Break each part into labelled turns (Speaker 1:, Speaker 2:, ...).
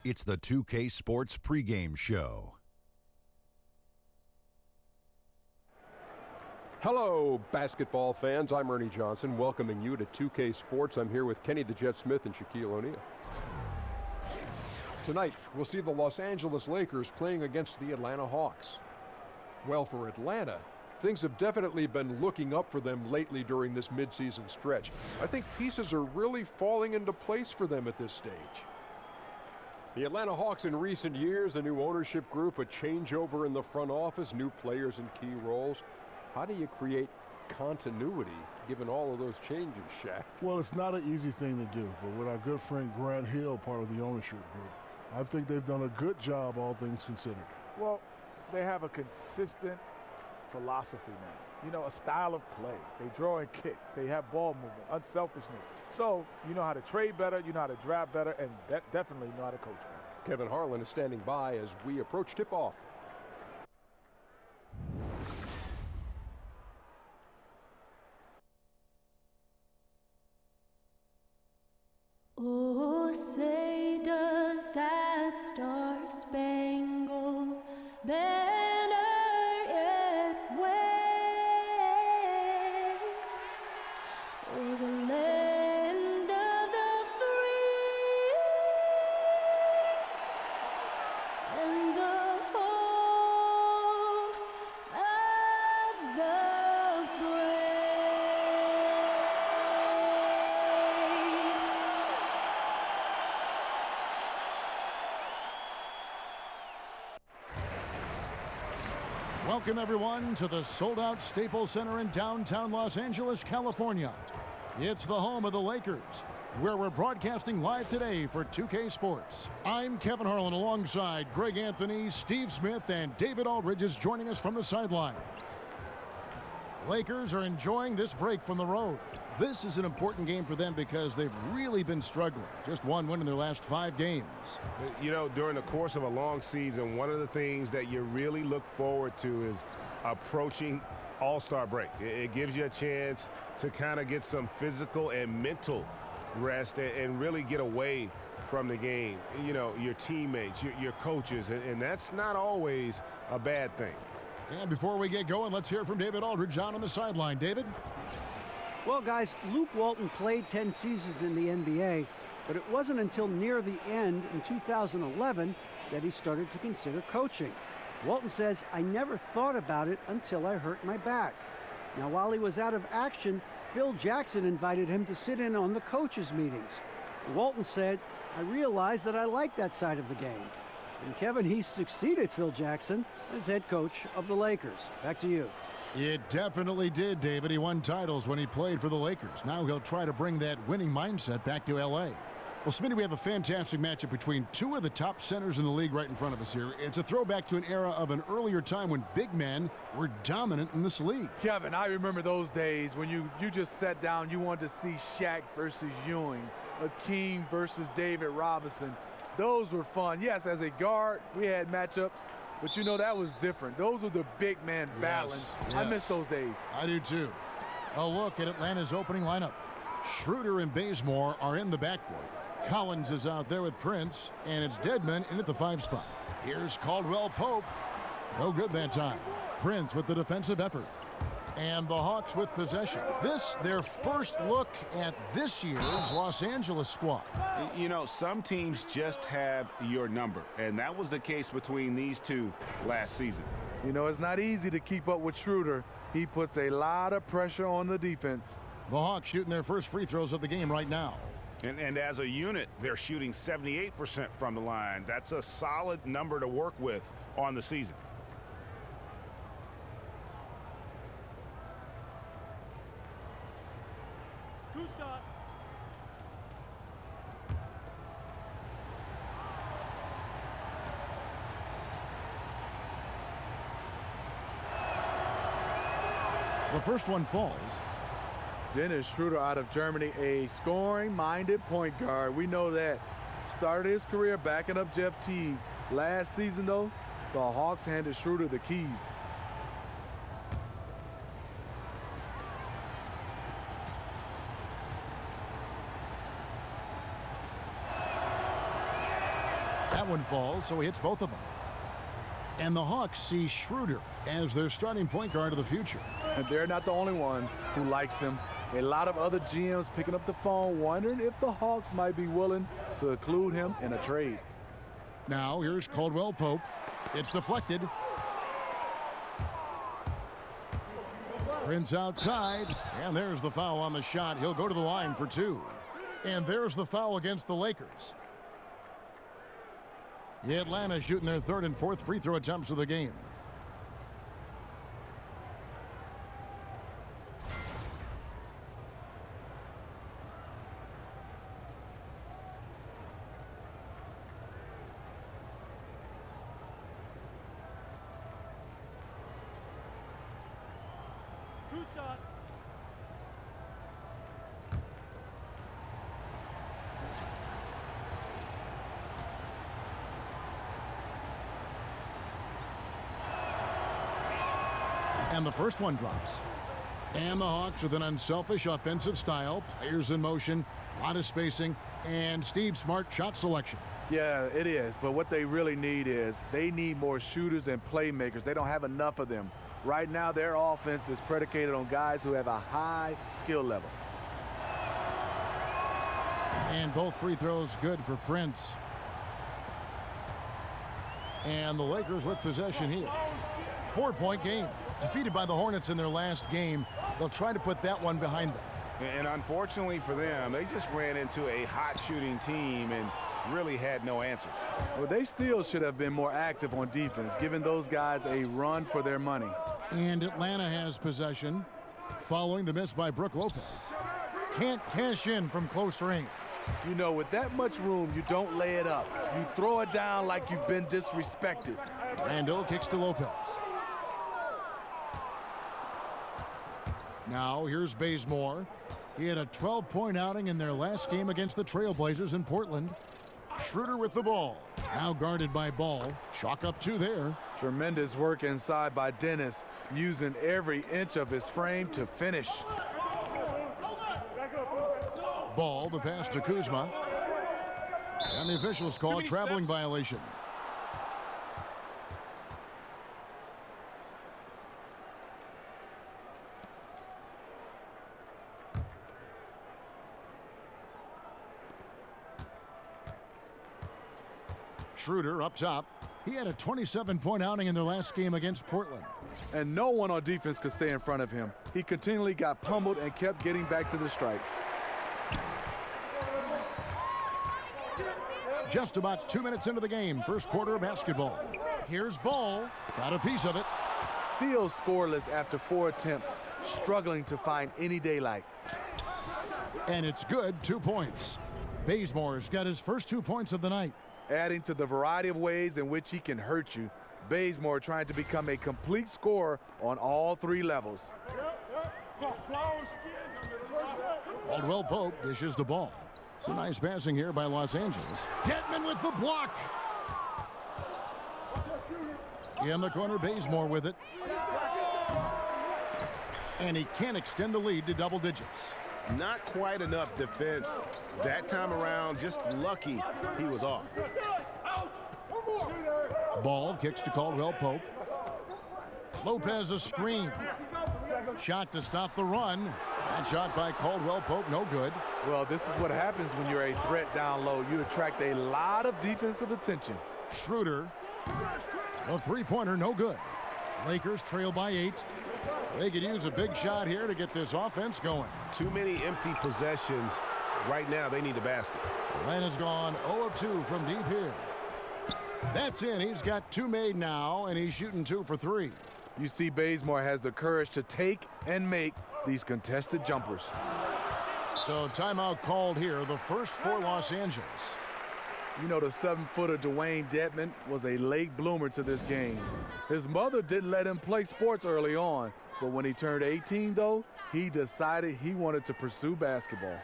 Speaker 1: It's the 2K Sports pregame show.
Speaker 2: Hello, basketball fans. I'm Ernie Johnson, welcoming you to 2K Sports. I'm here with Kenny the Jet Smith and Shaquille O'Neal. Tonight, we'll see the Los Angeles Lakers playing against the Atlanta Hawks. Well, for Atlanta, things have definitely been looking up for them lately during this midseason stretch. I think pieces are really falling into place for them at this stage. The Atlanta Hawks in recent years, a new ownership group, a changeover in the front office, new players in key roles. How do you create continuity given all of those changes, Shaq?
Speaker 3: Well, it's not an easy thing to do, but with our good friend Grant Hill, part of the ownership group, I think they've done a good job, all things considered.
Speaker 4: Well, they have a consistent philosophy now. You know, a style of play. They draw and kick. They have ball movement, unselfishness. So you know how to trade better, you know how to draft better, and definitely know how to coach better.
Speaker 2: Kevin Harlan is standing by as we approach tip-off.
Speaker 5: Oh, say does that star-spangled banner yet wave o'er the land of the free and the home of the brave.
Speaker 6: Welcome, everyone, to the sold-out Staples Center in downtown Los Angeles, California. It's the home of the Lakers, where we're broadcasting live today for 2K Sports. I'm Kevin Harlan alongside Greg Anthony, Steve Smith, and David Aldridge is joining us from the sideline. The Lakers are enjoying this break from the road. This is an important game for them because they've really been struggling. Just one win in their last 5 games.
Speaker 7: You know, during the course of a long season, one of the things that you really look forward to is approaching All-Star break. It gives you a chance to kind of get some physical and mental rest and really get away from the game. You know, your teammates, your coaches, and that's not always a bad thing.
Speaker 6: And before we get going, let's hear from David Aldridge on the sideline. David?
Speaker 8: Well, guys, Luke Walton played 10 seasons in the NBA, but it wasn't until near the end in 2011 that he started to consider coaching. Walton says, "I never thought about it until I hurt my back." Now, while he was out of action, Phil Jackson invited him to sit in on the coaches' meetings. Walton said, "I realized that I like that side of the game." And Kevin, he succeeded Phil Jackson as head coach of the Lakers. Back to you.
Speaker 6: It definitely did, David. He won titles when he played for the Lakers. Now he'll try to bring that winning mindset back to L.A. Well, Smitty, we have a fantastic matchup between two of the top centers in the league right in front of us here. It's a throwback to an era of an earlier time when big men were dominant in this league.
Speaker 4: Kevin, I remember those days when you just sat down, you wanted to see Shaq versus Ewing, Akeem versus David Robinson. Those were fun. Yes, as a guard, we had matchups, but you know that was different. Those were the big man battling.
Speaker 6: Yes.
Speaker 4: I miss those days.
Speaker 6: I do too. A look at Atlanta's opening lineup. Schroeder and Bazemore are in the backcourt. Collins is out there with Prince, and it's Dedmon in at the 5 spot. Here's Caldwell Pope. No good that time. Prince with the defensive effort. And the Hawks with possession. This, their first look at this year's Los Angeles squad.
Speaker 7: You know, some teams just have your number, and that was the case between these two last season.
Speaker 4: You know, it's not easy to keep up with Schroeder. He puts a lot of pressure on the defense.
Speaker 6: The Hawks shooting their first free throws of the game right now.
Speaker 7: And as a unit, they're shooting 78% from the line. That's a solid number to work with on the season.
Speaker 6: The first one falls.
Speaker 4: Dennis Schroeder out of Germany, a scoring-minded point guard. We know that. Started his career backing up Jeff Teague. Last season, though, the Hawks handed Schroeder the keys.
Speaker 6: That one falls, so he hits both of them. And the Hawks see Schroeder as their starting point guard of the future.
Speaker 4: And they're not the only one who likes him. A lot of other GMs picking up the phone wondering if the Hawks might be willing to include him in a trade.
Speaker 6: Now here's Caldwell Pope. It's deflected. Prince outside, and there's the foul on the shot. He'll go to the line for two. And there's the foul against the Lakers. Atlanta shooting their third and fourth free throw attempts of the game. And the first one drops. And the Hawks with an unselfish offensive style. Players in motion, a lot of spacing, and Steve Smart shot selection.
Speaker 4: Yeah, it is. But what they really need is they need more shooters and playmakers. They don't have enough of them. Right now, their offense is predicated on guys who have a high skill level.
Speaker 6: And both free throws good for Prince. And the Lakers with possession here. 4-point game. Defeated by the Hornets in their last game. They'll try to put that one behind them.
Speaker 7: And unfortunately for them, they just ran into a hot shooting team and really had no answers.
Speaker 4: Well, they still should have been more active on defense, giving those guys a run for their money.
Speaker 6: And Atlanta has possession following the miss by Brook Lopez. Can't cash in from close range.
Speaker 4: You know, with that much room, you don't lay it up. You throw it down like you've been disrespected.
Speaker 6: Randall kicks to Lopez. Now here's Bazemore. He had a 12-point outing in their last game against the Trailblazers in Portland. Schroeder with the ball. Now guarded by Ball. Chalk up two there.
Speaker 4: Tremendous work inside by Dennis, using every inch of his frame to finish.
Speaker 6: Ball, the pass to Kuzma. And the officials call a traveling violation. Schroeder up top. He had a 27-point outing in their last game against Portland.
Speaker 4: And no one on defense could stay in front of him. He continually got pummeled and kept getting back to the strike.
Speaker 6: Just about 2 minutes into the game, first quarter of basketball. Here's Ball. Got a piece of it.
Speaker 4: Still scoreless after 4 attempts, struggling to find any daylight.
Speaker 6: And it's good, 2 points. Bazemore's got his first 2 points of the night.
Speaker 4: Adding to the variety of ways in which he can hurt you, Bazemore trying to become a complete scorer on all 3 levels.
Speaker 6: Caldwell Pope dishes the ball. Some nice passing here by Los Angeles. Dedmon with the block. In the corner, Bazemore with it. And he can't extend the lead to double digits.
Speaker 7: Not quite enough defense that time around. Just lucky he was off.
Speaker 6: Ball kicks to Caldwell Pope. Lopez a screen. Shot to stop the run. That shot by Caldwell Pope, no good.
Speaker 4: Well, this is what happens when you're a threat down low. You attract a lot of defensive attention.
Speaker 6: Schroeder, a three-pointer, no good. Lakers trail by 8. They could use a big shot here to get this offense going.
Speaker 7: Too many empty possessions. Right now, they need a basket.
Speaker 6: Atlanta's gone 0 of 2 from deep here. That's in. He's got 2 made now, and he's shooting 2 for 3.
Speaker 4: You see Bazemore has the courage to take and make these contested jumpers.
Speaker 6: So timeout called here, the first for Los Angeles.
Speaker 4: You know, the 7-footer Dwayne Dedmon was a late bloomer to this game. His mother didn't let him play sports early on, but when he turned 18, though, he decided he wanted to pursue basketball.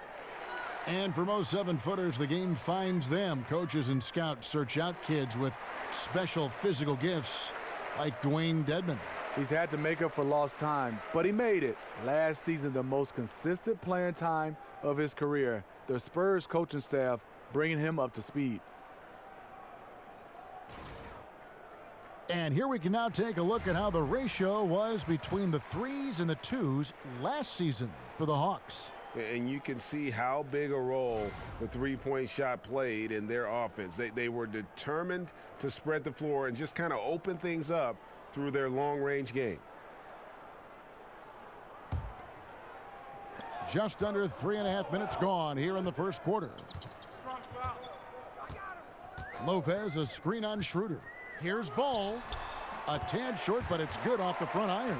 Speaker 6: And for most 7-footers, the game finds them. Coaches and scouts search out kids with special physical gifts like Dwayne Dedmon.
Speaker 4: He's had to make up for lost time, but he made it. Last season, the most consistent playing time of his career. The Spurs coaching staff bringing him up to speed.
Speaker 6: And here we can now take a look at how the ratio was between the 3s and the 2s last season for the Hawks.
Speaker 7: And you can see how big a role the three-point shot played in their offense. They were determined to spread the floor and just kind of open things up through their long-range game.
Speaker 6: Just under 3.5 minutes gone here in the first quarter. Lopez, a screen on Schroeder. Here's Ball. A tad short, but it's good off the front iron.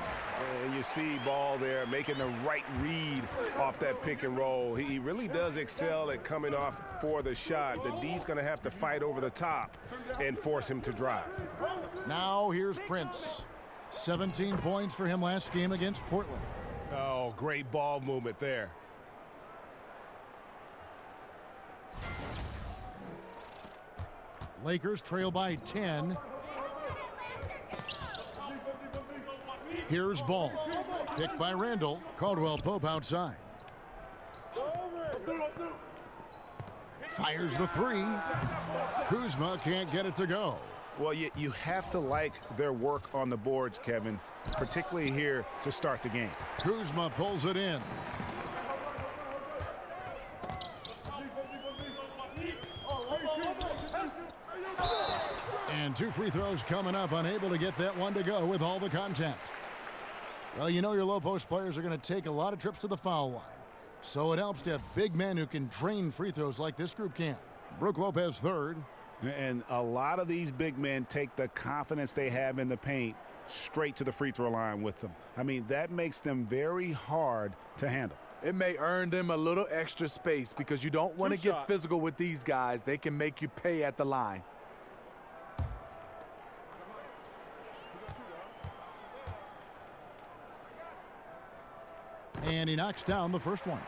Speaker 7: And you see Ball there making the right read off that pick and roll. He really does excel at coming off for the shot. The D's going to have to fight over the top and force him to drive.
Speaker 6: Now here's Prince. 17 points for him last game against Portland.
Speaker 7: Oh, great ball movement there.
Speaker 6: Lakers trail by 10. Here's Ball. Picked by Randall. Caldwell Pope outside. Fires the three. Kuzma can't get it to go.
Speaker 7: Well, you have to like their work on the boards, Kevin, particularly here to start the game.
Speaker 6: Kuzma pulls it in. And 2 free throws coming up, unable to get that one to go with all the contact. Well, you know your low post players are going to take a lot of trips to the foul line. So it helps to have big men who can drain free throws like this group can. Brook Lopez third.
Speaker 7: And a lot of these big men take the confidence they have in the paint straight to the free throw line with them. I mean, that makes them very hard to handle.
Speaker 4: It may earn them a little extra space because you don't want to get physical with these guys. They can make you pay at the line.
Speaker 6: And he knocks down the first one.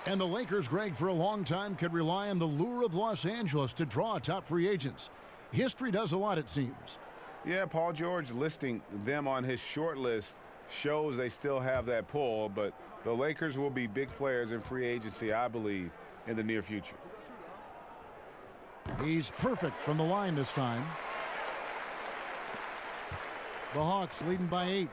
Speaker 6: And the Lakers, Greg, for a long time could rely on the lure of Los Angeles to draw top free agents. History does a lot, it seems.
Speaker 7: Yeah, Paul George listing them on his short list shows they still have that pull, but the Lakers will be big players in free agency, I believe, in the near future.
Speaker 6: He's perfect from the line this time. The Hawks leading by 8.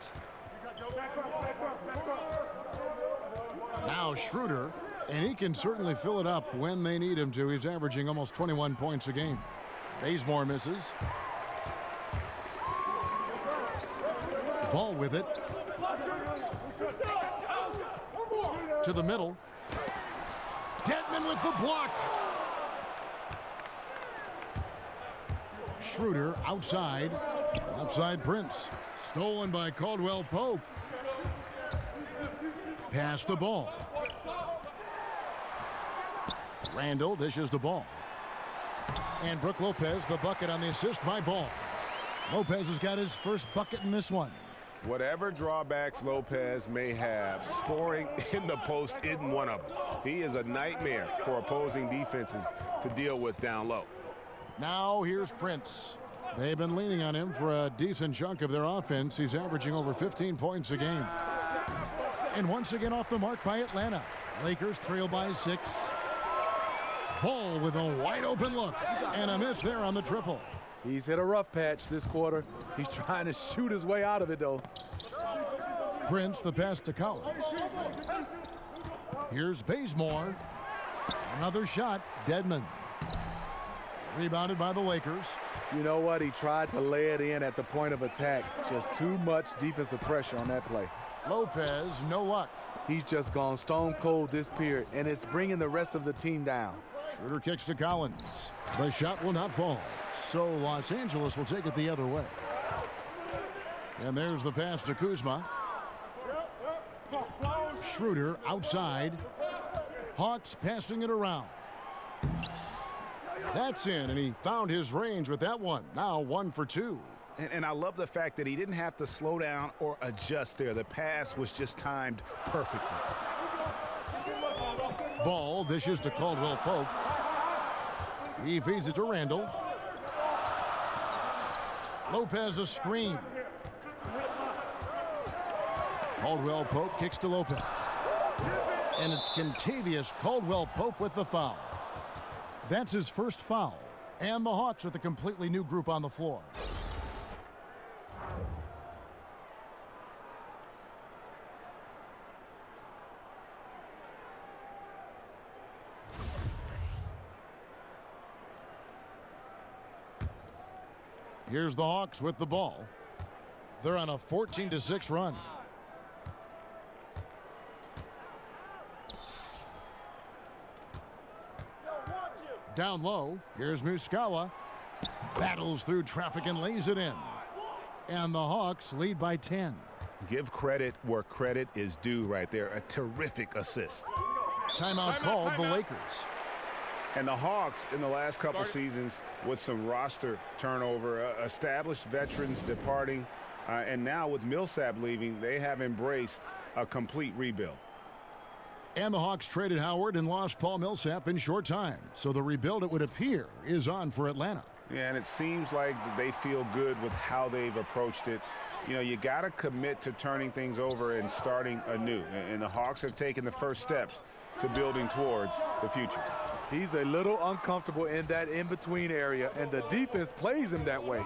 Speaker 6: Now Schroeder, and he can certainly fill it up when they need him to. He's averaging almost 21 points a game. Bazemore misses. Ball with it. To the middle. Dedmon with the block. Schroeder outside. Outside Prince. Stolen by Caldwell Pope. Pass the ball. Randall dishes the ball. And Brook Lopez, the bucket on the assist by Ball. Lopez has got his first bucket in this one.
Speaker 7: Whatever drawbacks Lopez may have, scoring in the post isn't one of them. He is a nightmare for opposing defenses to deal with down low.
Speaker 6: Now here's Prince. They've been leaning on him for a decent chunk of their offense. He's averaging over 15 points a game. And once again off the mark by Atlanta. Lakers trail by 6. Ball with a wide open look. And a miss there on the triple.
Speaker 4: He's hit a rough patch this quarter. He's trying to shoot his way out of it, though.
Speaker 6: Prince, the pass to Collins. Here's Bazemore. Another shot. Dedmon. Rebounded by the Lakers.
Speaker 4: You know what? He tried to lay it in at the point of attack. Just too much defensive pressure on that play.
Speaker 6: Lopez, no luck.
Speaker 4: He's just gone stone cold this period, and it's bringing the rest of the team down.
Speaker 6: Schroeder kicks to Collins. The shot will not fall. So Los Angeles will take it the other way. And there's the pass to Kuzma. Schroeder outside. Hawks passing it around. That's in, and he found his range with that one. Now 1 for 2.
Speaker 7: And I love the fact that he didn't have to slow down or adjust there. The pass was just timed perfectly.
Speaker 6: Ball dishes to Caldwell Pope. He feeds it to Randall. Lopez a screen. Caldwell Pope kicks to Lopez. And it's Kentavious Caldwell Pope with the foul. That's his first foul. And the Hawks with a completely new group on the floor. Here's the Hawks with the ball. They're on a 14-6 run. Down low, here's Muscala. Battles through traffic and lays it in. And the Hawks lead by 10.
Speaker 7: Give credit where credit is due right there. A terrific assist.
Speaker 6: Timeout called the Lakers.
Speaker 7: And the Hawks in the last couple seasons with some roster turnover, established veterans departing, and now with Millsap leaving, they have embraced a complete rebuild.
Speaker 6: And the Hawks traded Howard and lost Paul Millsap in short time. So the rebuild, it would appear, is on for Atlanta.
Speaker 7: Yeah, and it seems like they feel good with how they've approached it. You know, you got to commit to turning things over and starting anew. And the Hawks have taken the first steps to building towards the future.
Speaker 4: He's a little uncomfortable in that in-between area, and the defense plays him that way.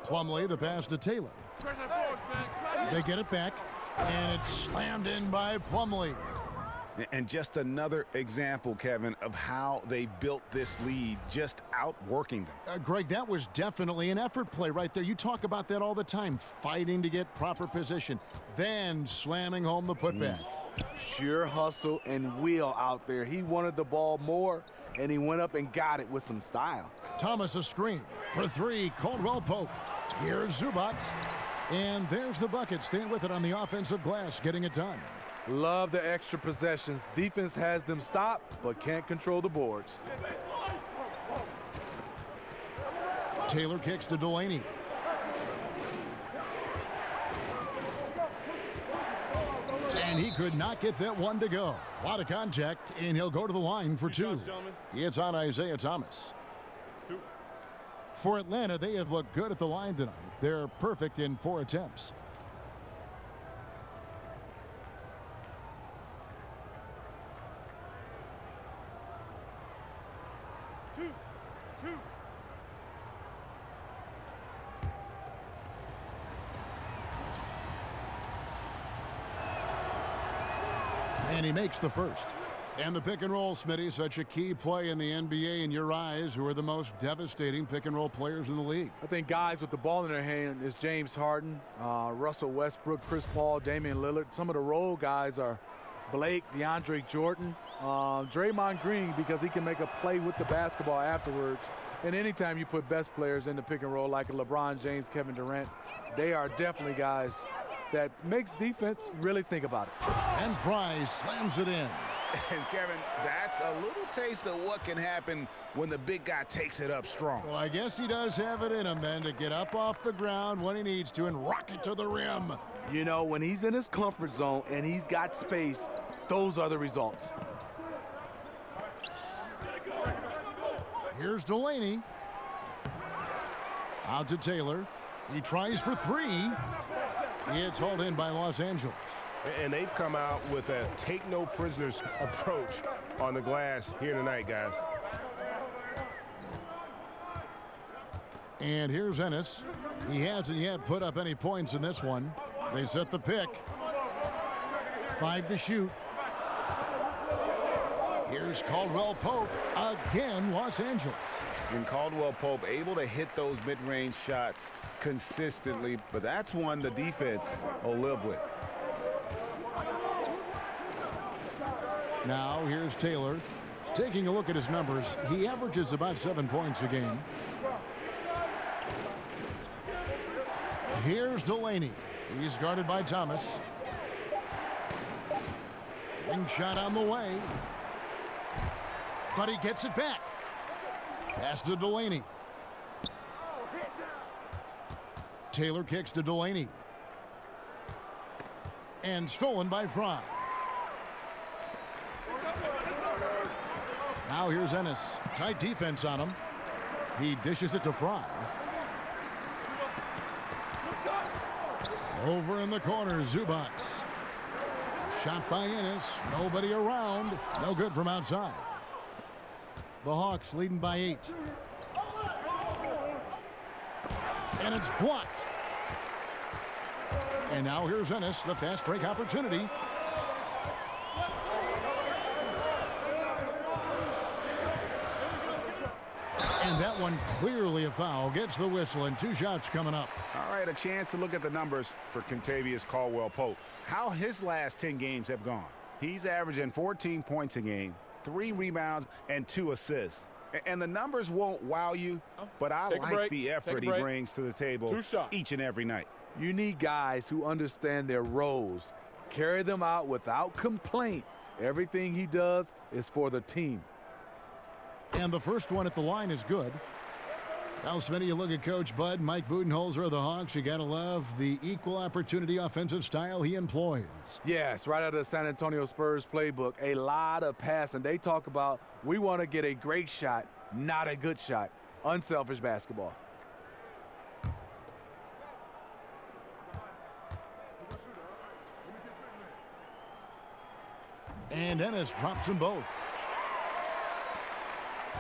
Speaker 6: Plumlee, the pass to Taylor. They get it back, and it's slammed in by Plumlee.
Speaker 7: And just another example, Kevin, of how they built this lead, just outworking them.
Speaker 6: Greg, that was definitely an effort play right there. You talk about that all the time, fighting to get proper position, then slamming home the putback.
Speaker 4: Sheer hustle and will out there. He wanted the ball more, and he went up and got it with some style.
Speaker 6: Thomas a screen for three. Caldwell Pope. Here's Zubac. And there's the bucket. Staying with it on the offensive glass, getting it done.
Speaker 4: Love the extra possessions. Defense has them stopped, but can't control the boards.
Speaker 6: Taylor kicks to Delaney. And he could not get that one to go. A lot of contact, and he'll go to the line for two. It's on Isaiah Thomas. For Atlanta, they have looked good at the line tonight. They're perfect in 4 attempts. And he makes the first. And the pick and roll, Smitty, such a key play in the NBA in your eyes. Who are the most devastating pick and roll players in the league?
Speaker 4: I think guys with the ball in their hand is James Harden, Russell Westbrook, Chris Paul, Damian Lillard. Some of the role guys are Blake, DeAndre Jordan, Draymond Green, because he can make a play with the basketball afterwards. And anytime you put best players in the pick and roll like LeBron James, Kevin Durant, they are definitely guys that makes defense really think about it.
Speaker 6: And Fry slams it in.
Speaker 7: And Kevin, that's a little taste of what can happen when the big guy takes it up strong.
Speaker 6: Well, I guess he does have it in him then to get up off the ground when he needs to and rock it to the rim.
Speaker 4: You know, when he's in his comfort zone and he's got space, those are the results.
Speaker 6: Here's Delaney. Out to Taylor. He tries for three. It's hauled in by Los Angeles.
Speaker 7: And they've come out with a take-no-prisoners approach on the glass here tonight, guys.
Speaker 6: And here's Ennis. He hasn't yet put up any points in this one. They set the pick. 5 to shoot. Here's Caldwell Pope. Again, Los Angeles.
Speaker 7: And Caldwell Pope able to hit those mid-range shots consistently, but that's one the defense will live with.
Speaker 6: Now here's Taylor. Taking a look at his numbers, he averages about 7 points a game. Here's Delaney. He's guarded by Thomas. Ring shot on the way. But he gets it back. Pass to Delaney. Taylor kicks to Delaney. And stolen by Fry. Now here's Ennis. Tight defense on him. He dishes it to Fry. Over in the corner, Zubac. Shot by Ennis. Nobody around. No good from outside. The Hawks leading by 8. And it's blocked. And now here's Ennis, the fast break opportunity. And And that one clearly a foul. Gets the whistle, and 2 shots coming up.
Speaker 7: All right, a chance to look at the numbers for Kentavious Caldwell-Pope. How his last 10 games have gone. He's averaging 14 points a game, 3 rebounds, and 2 assists. And the numbers won't wow you, but I like the effort he brings to the table each and every night.
Speaker 4: You need guys who understand their roles, carry them out without complaint. Everything he does is for the team.
Speaker 6: And the first one at the line is good. Now, Smitty, you look at Coach Bud, Mike Budenholzer of the Hawks. You got to love the equal opportunity offensive style he employs.
Speaker 4: Yes, right out of the San Antonio Spurs playbook, a lot of passing. They talk about we want to get a great shot, not a good shot. Unselfish basketball.
Speaker 6: And Ennis drops them both.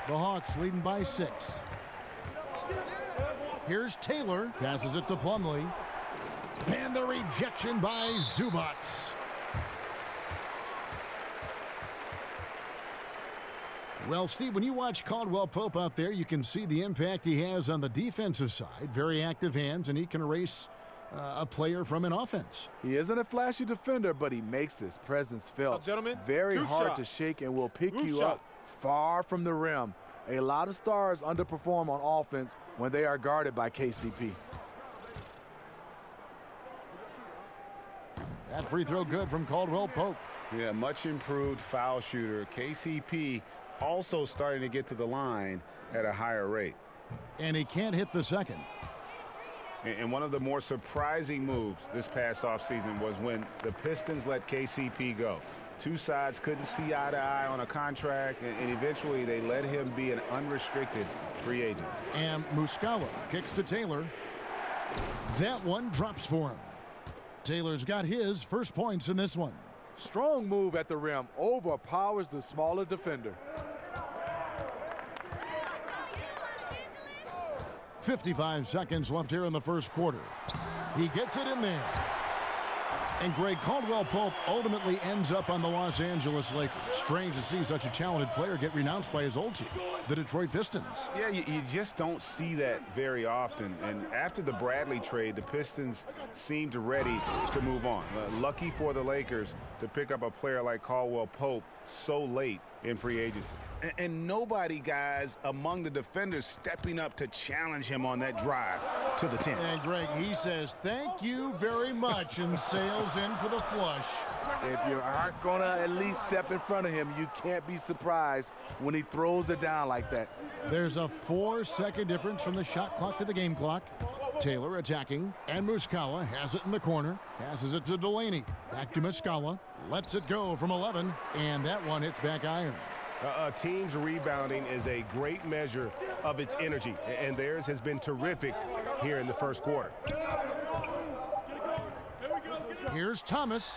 Speaker 6: The Hawks leading by 6. Here's Taylor. Passes it to Plumlee. And the rejection by Zubac. Well, Steve, when you watch Caldwell-Pope out there, you can see the impact he has on the defensive side. Very active hands, and he can erase a player from an offense.
Speaker 4: He isn't a flashy defender, but he makes his presence felt.
Speaker 9: Gentlemen,
Speaker 4: very hard to shake and will pick you up far from the rim. A lot of stars underperform on offense when they are guarded by KCP.
Speaker 6: That free throw good from Caldwell-Pope.
Speaker 7: Yeah, much improved foul shooter. KCP also starting to get to the line at a higher rate.
Speaker 6: And he can't hit the second.
Speaker 7: And one of the more surprising moves this past offseason was when the Pistons let KCP go. 2 sides couldn't see eye to eye on a contract, and eventually they let him be an unrestricted free agent.
Speaker 6: And Muscala kicks to Taylor. That one drops for him. Taylor's got his first points in this one.
Speaker 4: Strong move at the rim. Overpowers the smaller defender.
Speaker 6: 55 seconds left here in the first quarter. He gets it in there. And Greg, Caldwell-Pope ultimately ends up on the Los Angeles Lakers. Strange to see such a talented player get renounced by his old team, the Detroit Pistons.
Speaker 7: Yeah, you just don't see that very often. And after the Bradley trade, the Pistons seemed ready to move on. Lucky for the Lakers to pick up a player like Caldwell-Pope so late in free agency. And nobody, guys, among the defenders stepping up to challenge him on that drive to the 10.
Speaker 6: And Greg, he says, thank you very much, and sails in for the flush.
Speaker 4: If you aren't going to at least step in front of him, you can't be surprised when he throws it down like that.
Speaker 6: There's a 4-second difference from the shot clock to the game clock. Taylor attacking, and Muscala has it in the corner. Passes it to Delaney. Back to Muscala. Lets it go from 11, and that one hits back iron.
Speaker 7: A team's rebounding is a great measure of its energy, and theirs has been terrific here in the first quarter.
Speaker 6: Here's Thomas.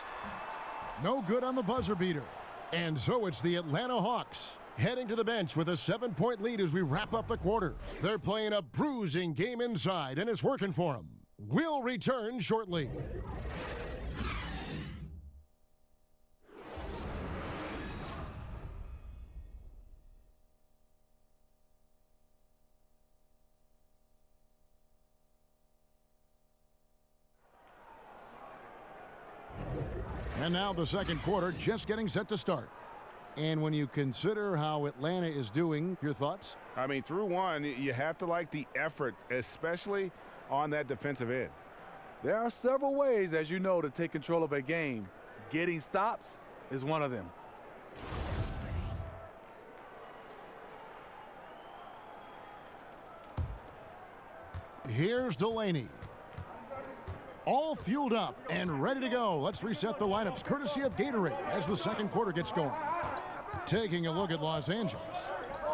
Speaker 6: No good on the buzzer beater. And so it's the Atlanta Hawks heading to the bench with a 7-point lead as we wrap up the quarter. They're playing a bruising game inside, and it's working for them. We'll return shortly. And now the second quarter just getting set to start. And when you consider how Atlanta is doing, your thoughts?
Speaker 7: I mean, through one, you have to like the effort, especially on that defensive end.
Speaker 4: There are several ways, as you know, to take control of a game. Getting stops is one of them.
Speaker 6: Here's Delaney. All fueled up and ready to go. Let's reset the lineups courtesy of Gatorade as the second quarter gets going. Taking a look at Los Angeles.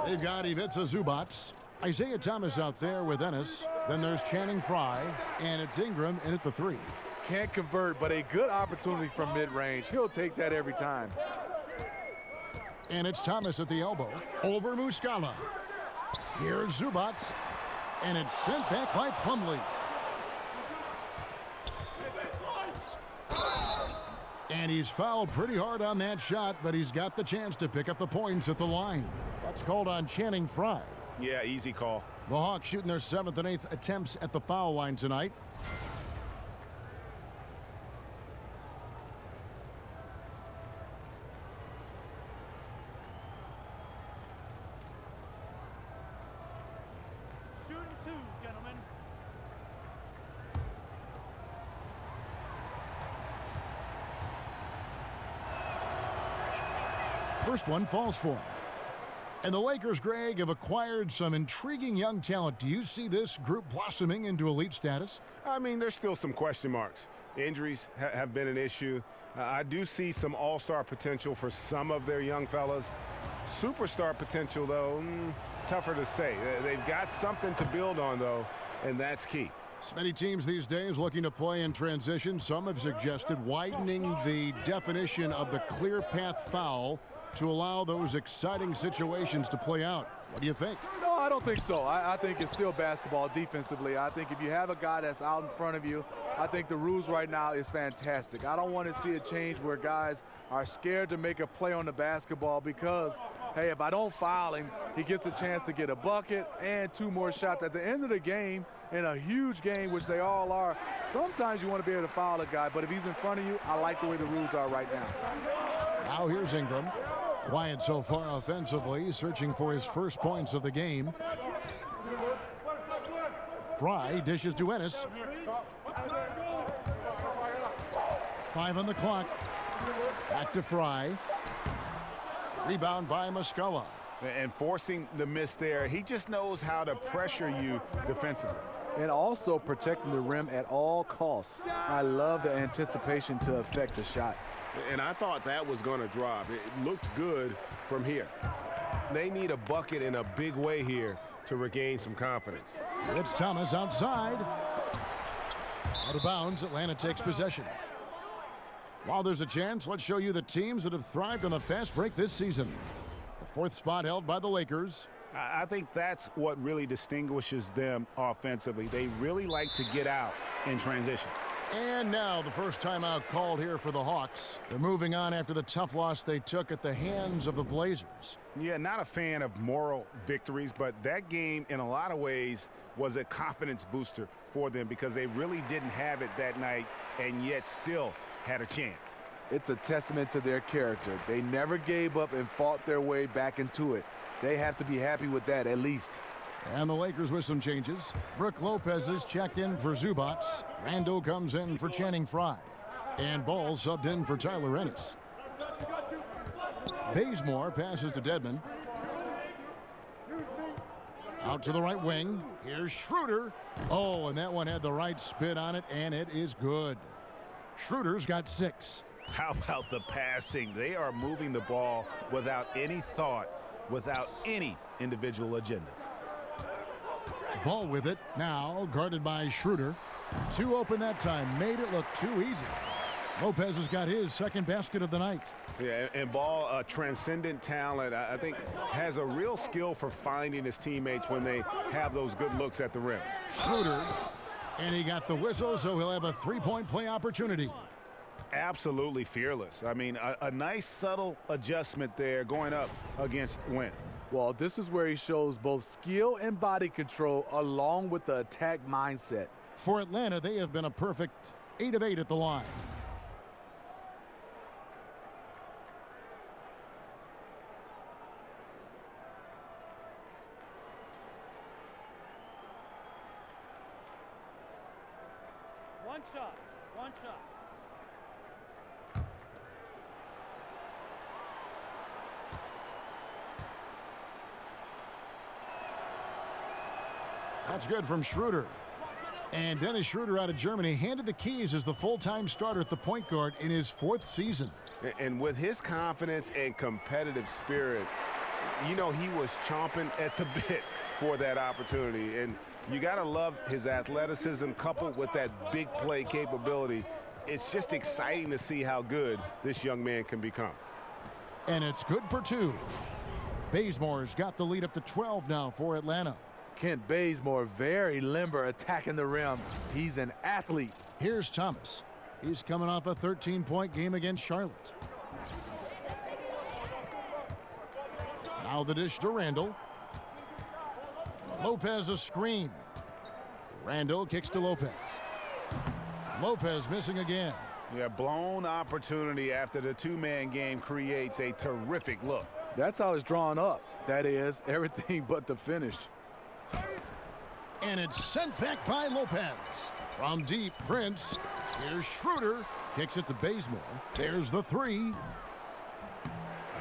Speaker 6: They've got Ivica Zubac, Isaiah Thomas out there with Ennis. Then there's Channing Frye, and it's Ingram in at the 3.
Speaker 4: Can't convert, but a good opportunity from mid-range. He'll take that every time.
Speaker 6: And it's Thomas at the elbow. Over Muscala. Here's Zubac, and it's sent back by Plumlee. And he's fouled pretty hard on that shot, but he's got the chance to pick up the points at the line. That's called on Channing Frye.
Speaker 7: Yeah, easy call.
Speaker 6: The Hawks shooting their 7th and 8th attempts at the foul line tonight.
Speaker 9: Shooting 2, gentlemen.
Speaker 6: First one falls for him. And the Lakers, Greg, have acquired some intriguing young talent. Do you see this group blossoming into elite status?
Speaker 7: I mean, there's still some question marks. Injuries have been an issue. I do see some all-star potential for some of their young fellas. Superstar potential, though, tougher to say. They've got something to build on, though, and that's key.
Speaker 6: Many teams these days looking to play in transition. Some have suggested widening the definition of the clear path foul to allow those exciting situations to play out. What do you think?
Speaker 4: No, I don't think so. I think it's still basketball defensively. I think if you have a guy that's out in front of you, I think the rules right now is fantastic. I don't want to see a change where guys are scared to make a play on the basketball because, hey, if I don't foul him, he gets a chance to get a bucket and 2 more shots. At the end of the game, in a huge game, which they all are, sometimes you want to be able to foul a guy, but if he's in front of you, I like the way the rules are right now.
Speaker 6: Now here's Ingram. Quiet so far offensively, searching for his first points of the game. Fry dishes to Ennis. 5 on the clock. Back to Fry. Rebound by Muscala.
Speaker 7: And forcing the miss there, he just knows how to pressure you defensively.
Speaker 4: And also protecting the rim at all costs. I love the anticipation to affect the shot.
Speaker 7: And I thought that was going to drop. It looked good from here. They need a bucket in a big way here to regain some confidence.
Speaker 6: It's Thomas outside. Out of bounds, Atlanta takes possession. While there's a chance, let's show you the teams that have thrived on the fast break this season. The 4th spot held by the Lakers.
Speaker 7: I think that's what really distinguishes them offensively. They really like to get out in transition.
Speaker 6: And now the first timeout called here for the Hawks. They're moving on after the tough loss they took at the hands of the Blazers.
Speaker 7: Yeah, not a fan of moral victories, but that game in a lot of ways was a confidence booster for them because they really didn't have it that night and yet still had a chance.
Speaker 4: It's a testament to their character. They never gave up and fought their way back into it. They have to be happy with that at least.
Speaker 6: And the Lakers with some changes. Brook Lopez is checked in for Zubac. Randall comes in for Channing Frye. And Ball subbed in for Tyler Ennis. Bazemore passes to Dedmon. Out to the right wing. Here's Schroeder. Oh, and that one had the right spin on it, and it is good. Schroeder's got 6.
Speaker 7: How about the passing? They are moving the ball without any thought, without any individual agendas.
Speaker 6: Ball with it now, guarded by Schroeder. 2 open that time, made it look too easy. Lopez has got his 2nd basket of the night.
Speaker 7: Yeah, and Ball, a transcendent talent, I think has a real skill for finding his teammates when they have those good looks at the rim.
Speaker 6: Schroeder, and he got the whistle, so he'll have a 3-point play opportunity.
Speaker 7: Absolutely fearless. I mean, a nice subtle adjustment there going up against Wentz.
Speaker 4: Well, this is where he shows both skill and body control along with the attack mindset.
Speaker 6: For Atlanta, they have been a perfect 8 of 8 at the line.
Speaker 9: One shot. One shot.
Speaker 6: That's good from Schroeder. And Dennis Schroeder out of Germany handed the keys as the full-time starter at the point guard in his 4th season.
Speaker 7: And with his confidence and competitive spirit, you know he was chomping at the bit for that opportunity. And you got to love his athleticism coupled with that big play capability. It's just exciting to see how good this young man can become.
Speaker 6: And it's good for 2. Bazemore's got the lead up to 12 now for Atlanta.
Speaker 4: Kent Bazemore, very limber, attacking the rim. He's an athlete.
Speaker 6: Here's Thomas. He's coming off a 13-point game against Charlotte. Now the dish to Randall. Lopez a screen. Randall kicks to Lopez. Lopez missing again.
Speaker 7: Yeah, blown opportunity after the two-man game creates a terrific look.
Speaker 4: That's how it's drawn up. That is, everything but the finish.
Speaker 6: And it's sent back by Lopez. From deep, Prince. Here's Schroeder. Kicks it to Bazemore. There's the three.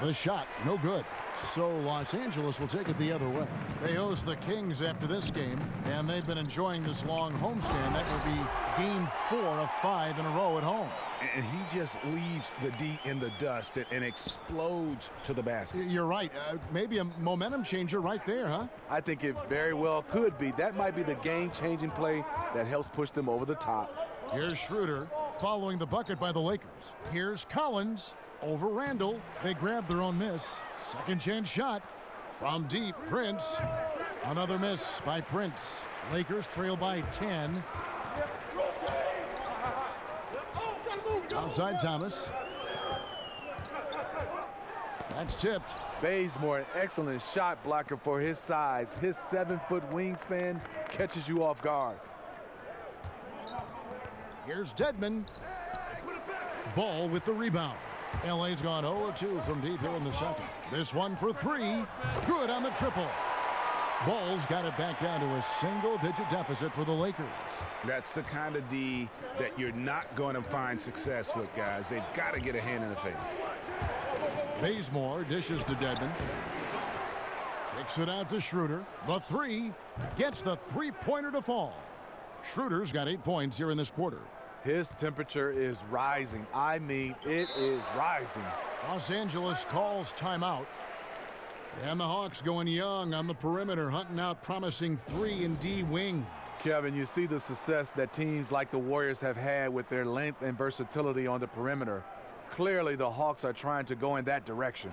Speaker 6: The shot, no good. So Los Angeles will take it the other way. They host the Kings after this game, and they've been enjoying this long homestand. That will be game 4 of 5 in a row at home.
Speaker 7: And he just leaves the D in the dust and explodes to the basket.
Speaker 6: You're right. Maybe a momentum changer right there, huh?
Speaker 4: I think it very well could be. That might be the game-changing play that helps push them over the top.
Speaker 6: Here's Schroeder following the bucket by the Lakers. Here's Collins over Randall. They grab their own miss. Second chance shot from deep. Prince. Another miss by Prince. Lakers trail by 10. Outside Thomas. That's tipped.
Speaker 4: Bazemore, an excellent shot blocker for his size. His 7-foot wingspan catches you off guard.
Speaker 6: Here's Dedmon. Ball with the rebound. LA's gone 0-2 from deep here in the second. This one for 3. Good on the triple. Ball's got it back down to a single-digit deficit for the Lakers.
Speaker 7: That's the kind of D that you're not going to find success with, guys. They've got to get a hand in the face.
Speaker 6: Bazemore dishes to Dedmon. Kicks it out to Schroeder. The 3 gets the three-pointer to fall. Schroeder's got 8 points here in this quarter.
Speaker 4: His temperature is rising. I mean, it is rising.
Speaker 6: Los Angeles calls timeout. And the Hawks going young on the perimeter, hunting out promising 3 and D wing.
Speaker 4: Kevin, you see the success that teams like the Warriors have had with their length and versatility on the perimeter. Clearly, the Hawks are trying to go in that direction.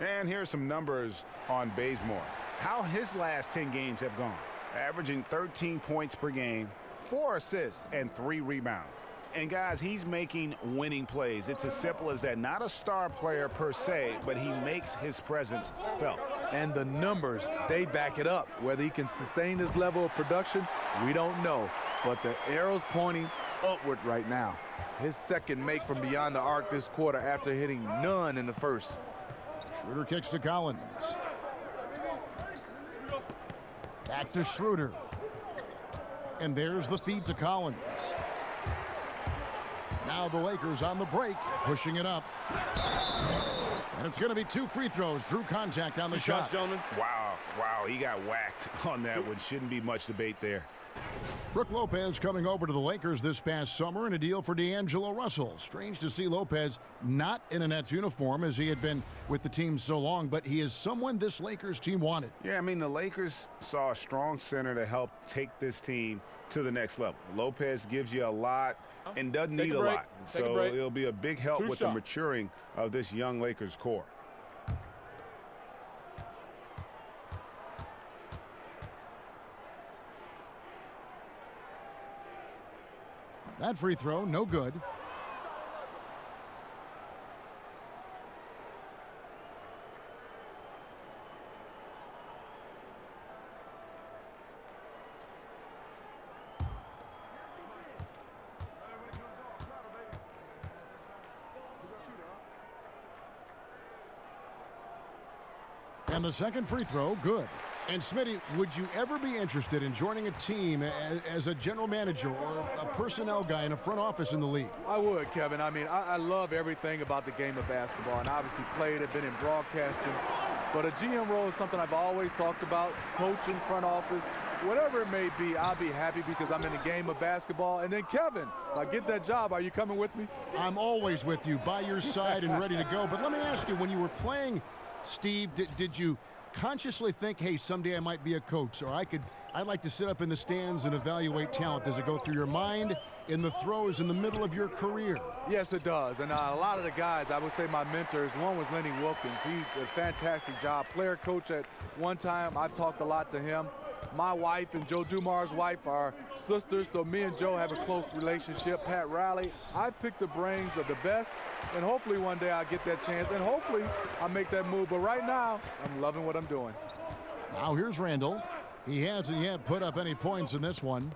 Speaker 7: And here's some numbers on Bazemore. How his last 10 games have gone. Averaging 13 points per game, 4 assists, and 3 rebounds. And guys, he's making winning plays. It's as simple as that. Not a star player per se, but he makes his presence felt.
Speaker 4: And the numbers, they back it up. Whether he can sustain this level of production, we don't know. But the arrow's pointing upward right now. His second make from beyond the arc this quarter after hitting none in the first.
Speaker 6: Schroeder kicks to Collins. Back to Schroeder. And there's the feed to Collins. Now the Lakers on the break, pushing it up. And it's going to be 2 free throws. Drew contact on the shot.
Speaker 7: Gentlemen. Wow, he got whacked on that one. Shouldn't be much debate there.
Speaker 6: Brook Lopez coming over to the Lakers this past summer in a deal for D'Angelo Russell. Strange to see Lopez not in a Nets uniform as he had been with the team so long, but he is someone this Lakers team wanted.
Speaker 7: Yeah, I mean, the Lakers saw a strong center to help take this team to the next level. Lopez gives you a lot and doesn't need a lot. So it'll be a big help with the maturing of this young Lakers core.
Speaker 6: That free throw, no good. And the second free throw, good. And Smitty, would you ever be interested in joining a team as a general manager or a personnel guy in a front office in the league?
Speaker 4: I would, Kevin. I mean, I love everything about the game of basketball, and obviously played, have been in broadcasting. But a GM role is something I've always talked about, coaching, front office, whatever it may be. I'll be happy because I'm in the game of basketball. And then, Kevin, if I get that job, are you coming with me?
Speaker 6: I'm always with you, by your side and ready to go. But let me ask you, when you were playing, Steve, did you consciously think, hey, someday I might be a coach, or I'd like to sit up in the stands and evaluate talent? Does it go through your mind in the throws in the middle of your career?
Speaker 4: Yes, it does. And a lot of the guys, I would say my mentors, one was Lenny Wilkins. He did a fantastic job. Player coach at one time. I've talked a lot to him. My wife and Joe Dumar's wife are sisters, so me and Joe have a close relationship. Pat Riley, I picked the brains of the best, and hopefully one day I'll get that chance, and hopefully I'll make that move. But right now, I'm loving what I'm doing.
Speaker 6: Now here's Randall. He hasn't yet put up any points in this one.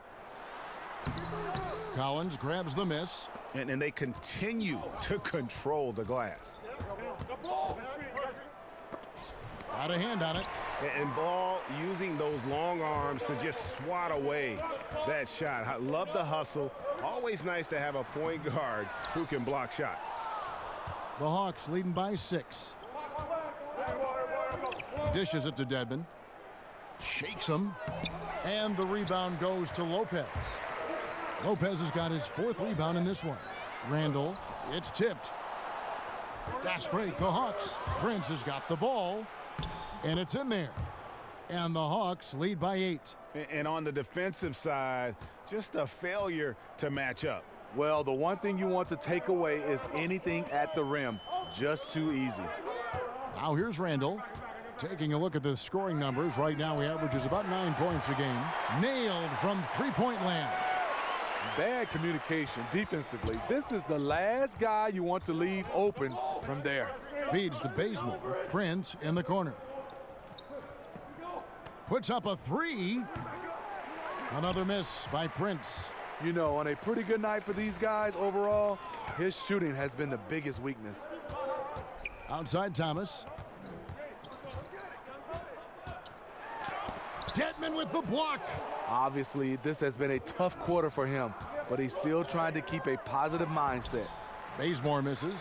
Speaker 6: Collins grabs the miss.
Speaker 7: And they continue to control the glass.
Speaker 6: Out of hand on it.
Speaker 7: And Ball using those long arms to just swat away that shot. I love the hustle. Always nice to have a point guard who can block shots.
Speaker 6: The Hawks leading by 6. Dishes it to Dedmon. Shakes him. And the rebound goes to Lopez. Lopez has got his 4th rebound in this one. Randall, it's tipped. Fast break, the Hawks. Prince has got the ball. And it's in there. And the Hawks lead by 8.
Speaker 7: And on the defensive side, just a failure to match up.
Speaker 4: Well, the one thing you want to take away is anything at the rim. Just too easy.
Speaker 6: Now here's Randall. Taking a look at the scoring numbers. Right now he averages about 9 points a game. Nailed from three-point land.
Speaker 4: Bad communication defensively. This is the last guy you want to leave open from there.
Speaker 6: Feeds to Bazemore. Prince in the corner. Puts up a 3. Another miss by Prince.
Speaker 4: You know, on a pretty good night for these guys overall, his shooting has been the biggest weakness.
Speaker 6: Outside Thomas. Dedmon with the block.
Speaker 4: Obviously, this has been a tough quarter for him, but he's still trying to keep a positive mindset.
Speaker 6: Bazemore misses.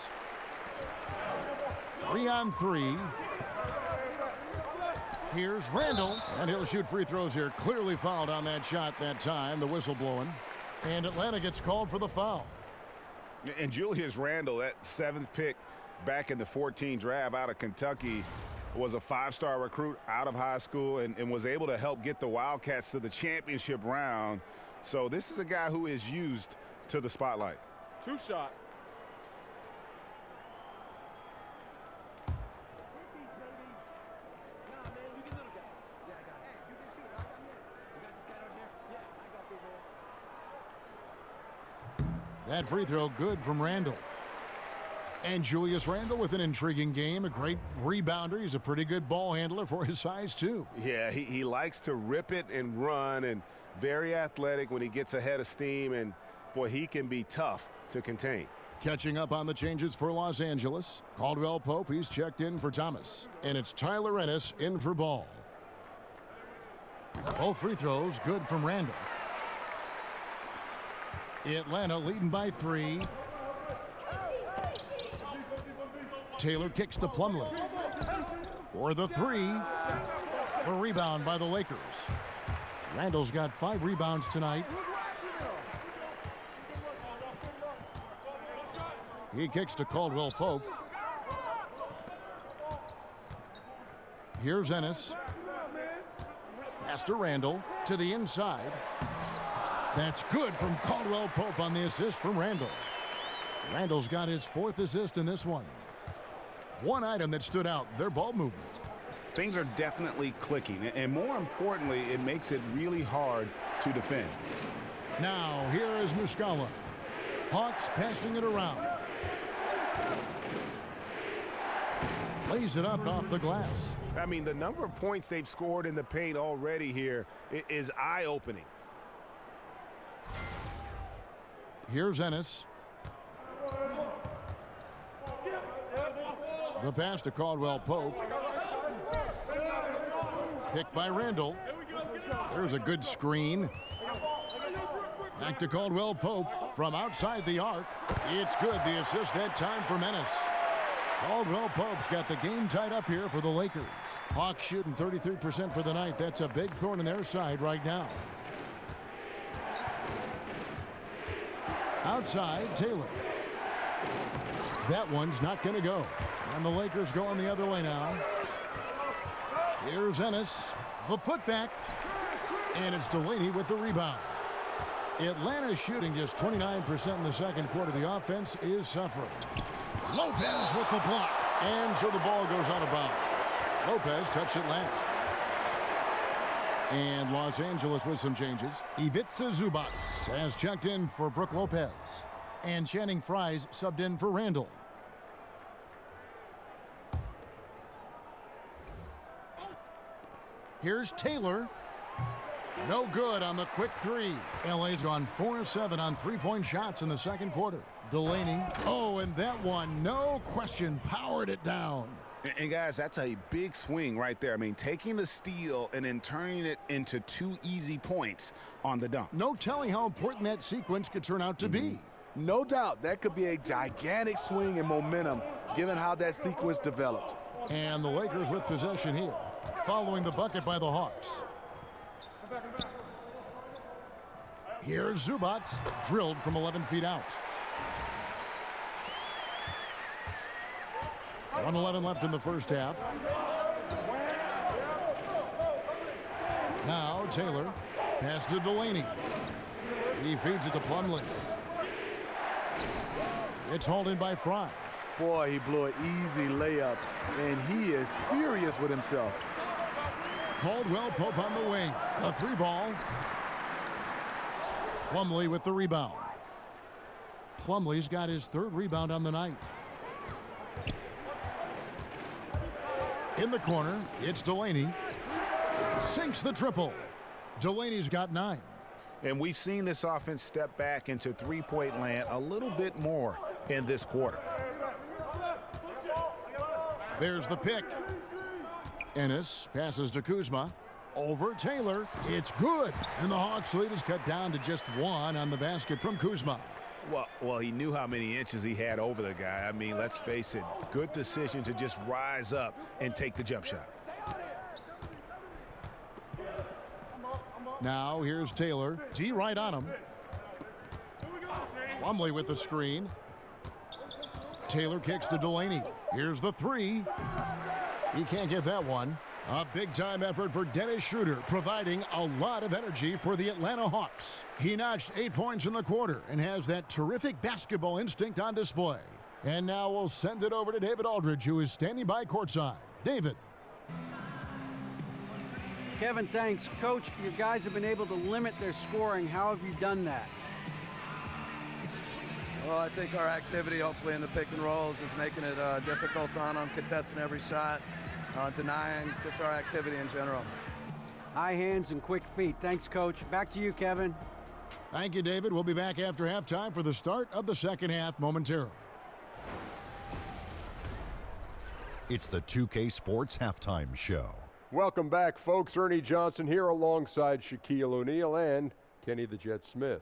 Speaker 6: 3 on 3. Here's Randall, and he'll shoot free throws here. Clearly fouled on that shot that time, the whistle blowing. And Atlanta gets called for the foul.
Speaker 7: And Julius Randle, that 7th pick back in the 14 draft out of Kentucky, was a 5-star recruit out of high school and was able to help get the Wildcats to the championship round. So this is a guy who is used to the spotlight.
Speaker 9: 2 shots.
Speaker 6: That free throw good from Randall. And Julius Randle with an intriguing game, a great rebounder. He's a pretty good ball handler for his size, too.
Speaker 7: Yeah, he likes to rip it and run, and very athletic when he gets ahead of steam. And, boy, he can be tough to contain.
Speaker 6: Catching up on the changes for Los Angeles. Caldwell Pope, he's checked in for Thomas. And it's Tyler Ennis in for Ball. Both free throws good from Randall. Atlanta leading by 3. Taylor kicks to Plumlee for the 3. A rebound by the Lakers. Randall's got 5 rebounds tonight. He kicks to Caldwell Pope. Here's Ennis. Pass to Randall to the inside. That's good from Caldwell Pope on the assist from Randall. Randall's got his 4th assist in this one. One item that stood out, their ball movement.
Speaker 7: Things are definitely clicking, and more importantly, it makes it really hard to defend.
Speaker 6: Now, here is Muscala. Hawks passing it around. Lays it up off the glass.
Speaker 7: I mean, the number of points they've scored in the paint already here is eye-opening.
Speaker 6: Here's Ennis. The pass to Caldwell Pope. Picked by Randall. There's a good screen. Back to Caldwell Pope from outside the arc. It's good. The assist that time from Ennis. Caldwell Pope's got the game tied up here for the Lakers. Hawks shooting 33% for the night. That's a big thorn in their side right now. Outside, Taylor. That one's not going to go. And the Lakers going the other way now. Here's Ennis. The putback. And it's Delaney with the rebound. Atlanta's shooting just 29% in the second quarter. The offense is suffering. Lopez with the block. And so the ball goes out of bounds. Lopez touched it last. And Los Angeles with some changes. Ivica Zubac has checked in for Brook Lopez. And Channing Frye's subbed in for Randall. Here's Taylor. No good on the quick three. LA's gone 4-7 on three-point shots in the second quarter. Delaney. Oh, and that one, no question, powered it down.
Speaker 7: And guys, that's a big swing right there. I mean, taking the steal and then turning it into 2 easy points on the dunk.
Speaker 6: No telling how important that sequence could turn out to be.
Speaker 4: No doubt that could be a gigantic swing in momentum given how that sequence developed.
Speaker 6: And the Lakers with possession here, following the bucket by the Hawks. Here's Zubac, drilled from 11 feet out. 1:11 left in the first half. Now Taylor, pass to Delaney. He feeds it to Plumlee. It's hauled in by Fry.
Speaker 4: Boy, he blew an easy layup, and he is furious with himself.
Speaker 6: Caldwell Pope on the wing. A 3-ball. Plumlee with the rebound. Plumlee's got his 3rd rebound on the night. In the corner, it's Delaney. Sinks the triple. Delaney's got 9.
Speaker 7: And we've seen this offense step back into three-point land a little bit more in this quarter.
Speaker 6: There's the pick. Ennis passes to Kuzma. Over Taylor. It's good. And the Hawks lead is cut down to just 1 on the basket from Kuzma.
Speaker 7: Well, he knew how many inches he had over the guy. I mean, let's face it, good decision to just rise up and take the jump shot.
Speaker 6: Now here's Taylor. D right on him. Plumlee with the screen. Taylor kicks to Delaney. Here's the 3. He can't get that one. A big-time effort for Dennis Schroeder, providing a lot of energy for the Atlanta Hawks. He notched 8 points in the quarter and has that terrific basketball instinct on display. And now we'll send it over to David Aldridge, who is standing by courtside. David.
Speaker 8: Kevin, thanks. Coach, your guys have been able to limit their scoring. How have you done that?
Speaker 10: Well, I think our activity, hopefully in the pick and rolls, is making it difficult on them, contesting every shot, denying just our activity in general.
Speaker 8: High hands and quick feet. Thanks, Coach. Back to you, Kevin.
Speaker 6: Thank you, David. We'll be back after halftime for the start of the second half momentarily.
Speaker 1: It's the 2K Sports Halftime Show.
Speaker 2: Welcome back, folks. Ernie Johnson here alongside Shaquille O'Neal and Kenny the Jet Smith.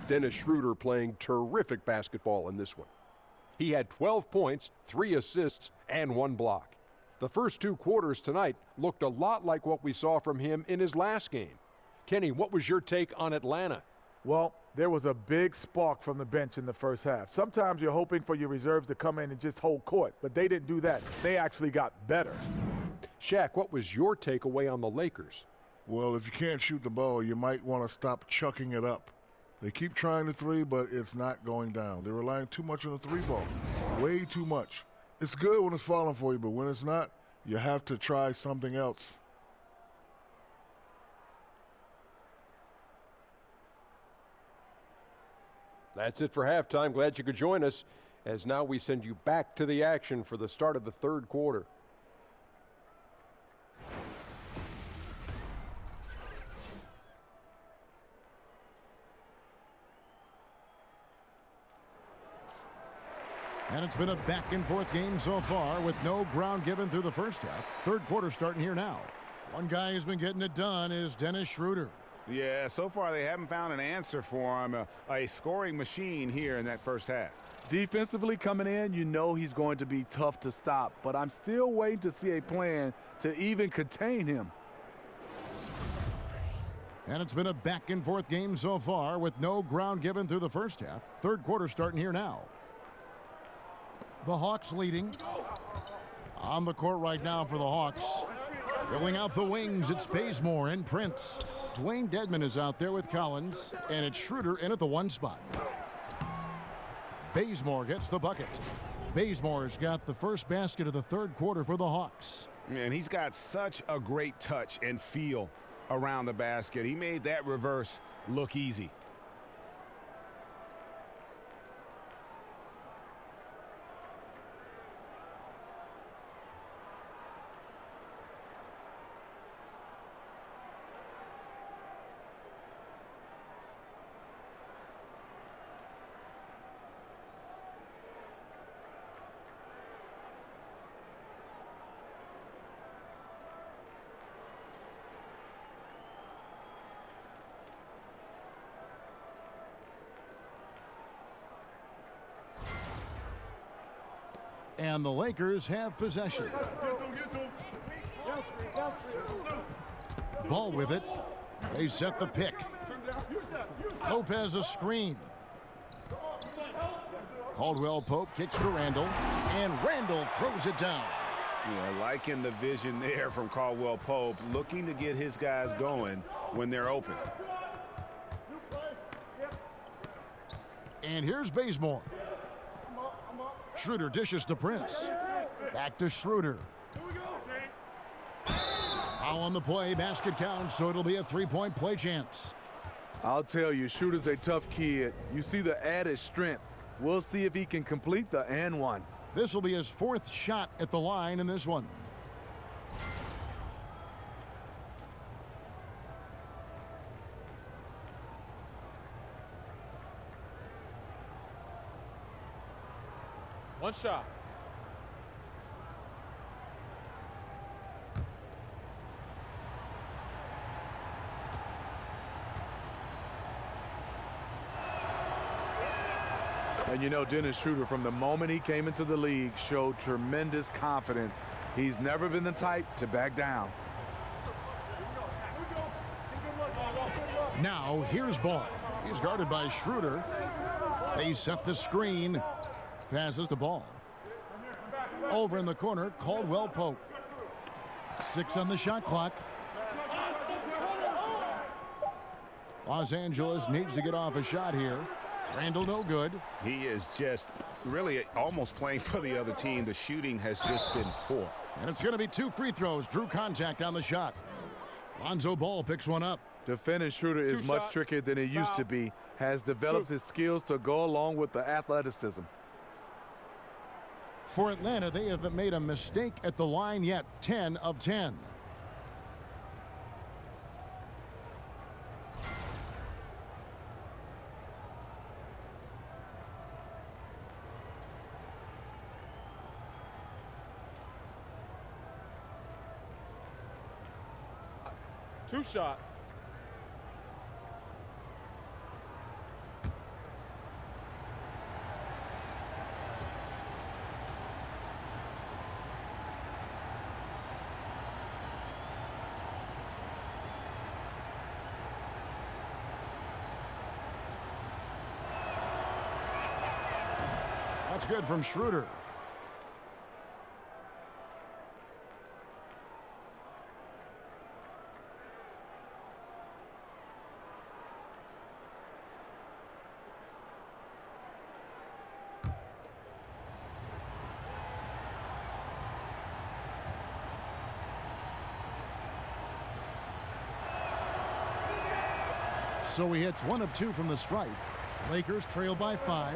Speaker 2: Dennis Schroeder playing terrific basketball in this one. He had 12 points, 3 assists, and 1 block. The first 2 quarters tonight looked a lot like what we saw from him in his last game. Kenny, what was your take on Atlanta?
Speaker 4: Well, there was a big spark from the bench in the first half. Sometimes you're hoping for your reserves to come in and just hold court, but they didn't do that. They actually got better.
Speaker 2: Shaq, what was your takeaway on the Lakers?
Speaker 3: Well, if you can't shoot the ball, you might want to stop chucking it up. They keep trying the 3, but it's not going down. They're relying too much on the 3 ball. Way too much. It's good when it's falling for you, but when it's not, you have to try something else.
Speaker 2: That's it for halftime. Glad you could join us, as now we send you back to the action for the start of the third quarter.
Speaker 6: And it's been a back-and-forth game so far with no ground given through the first half. Third quarter starting here now. One guy who's been getting it done is Dennis Schroeder.
Speaker 7: Yeah, so far they haven't found an answer for him. A scoring machine here in that first half.
Speaker 4: Defensively coming in, you know he's going to be tough to stop, but I'm still waiting to see a plan to even contain him.
Speaker 6: And it's been a back-and-forth game so far with no ground given through the first half. Third quarter starting here now. The Hawks leading. On the court right now for the Hawks. Filling out the wings, it's Bazemore and Prince. Dwayne Dedmon is out there with Collins, and it's Schroeder in at the 1 spot. Bazemore gets the bucket. Bazemore's got the first basket of the third quarter for the Hawks.
Speaker 7: And he's got such a great touch and feel around the basket. He made that reverse look easy.
Speaker 6: And the Lakers have possession. Ball with it. They set the pick. Lopez a screen. Caldwell Pope kicks to Randall, and Randall throws it down.
Speaker 7: Yeah, liking the vision there from Caldwell Pope, looking to get his guys going when they're open.
Speaker 6: And here's Bazemore. Schroeder dishes to Prince. Back to Schroeder. Foul on the play, basket counts, so it'll be a three-point play chance.
Speaker 4: I'll tell you, Schroeder's a tough kid. You see the added strength. We'll see if he can complete the and one.
Speaker 6: This will be his fourth shot at the line in this one.
Speaker 11: One shot.
Speaker 4: And you know, Dennis Schroeder, from the moment he came into the league, showed tremendous confidence. He's never been the type to back down.
Speaker 6: Now, here's Ball. He's guarded by Schroeder. They set the screen. Passes the Ball. Over in the corner, Caldwell Pope. 6 on the shot clock. Los Angeles needs to get off a shot here. Randall no good.
Speaker 7: He is just really almost playing for the other team. The shooting has just been poor.
Speaker 6: And it's going to be 2 free throws. Drew contact on the shot. Lonzo Ball picks one up.
Speaker 4: Defending Schroeder is much trickier than it used to be. Has developed his skills to go along with the athleticism.
Speaker 6: For Atlanta, they haven't made a mistake at the line yet. 10 of 10.
Speaker 11: Two shots.
Speaker 6: That's good from Schroeder. So he hits 1 of 2 from the stripe. Lakers trail by 5.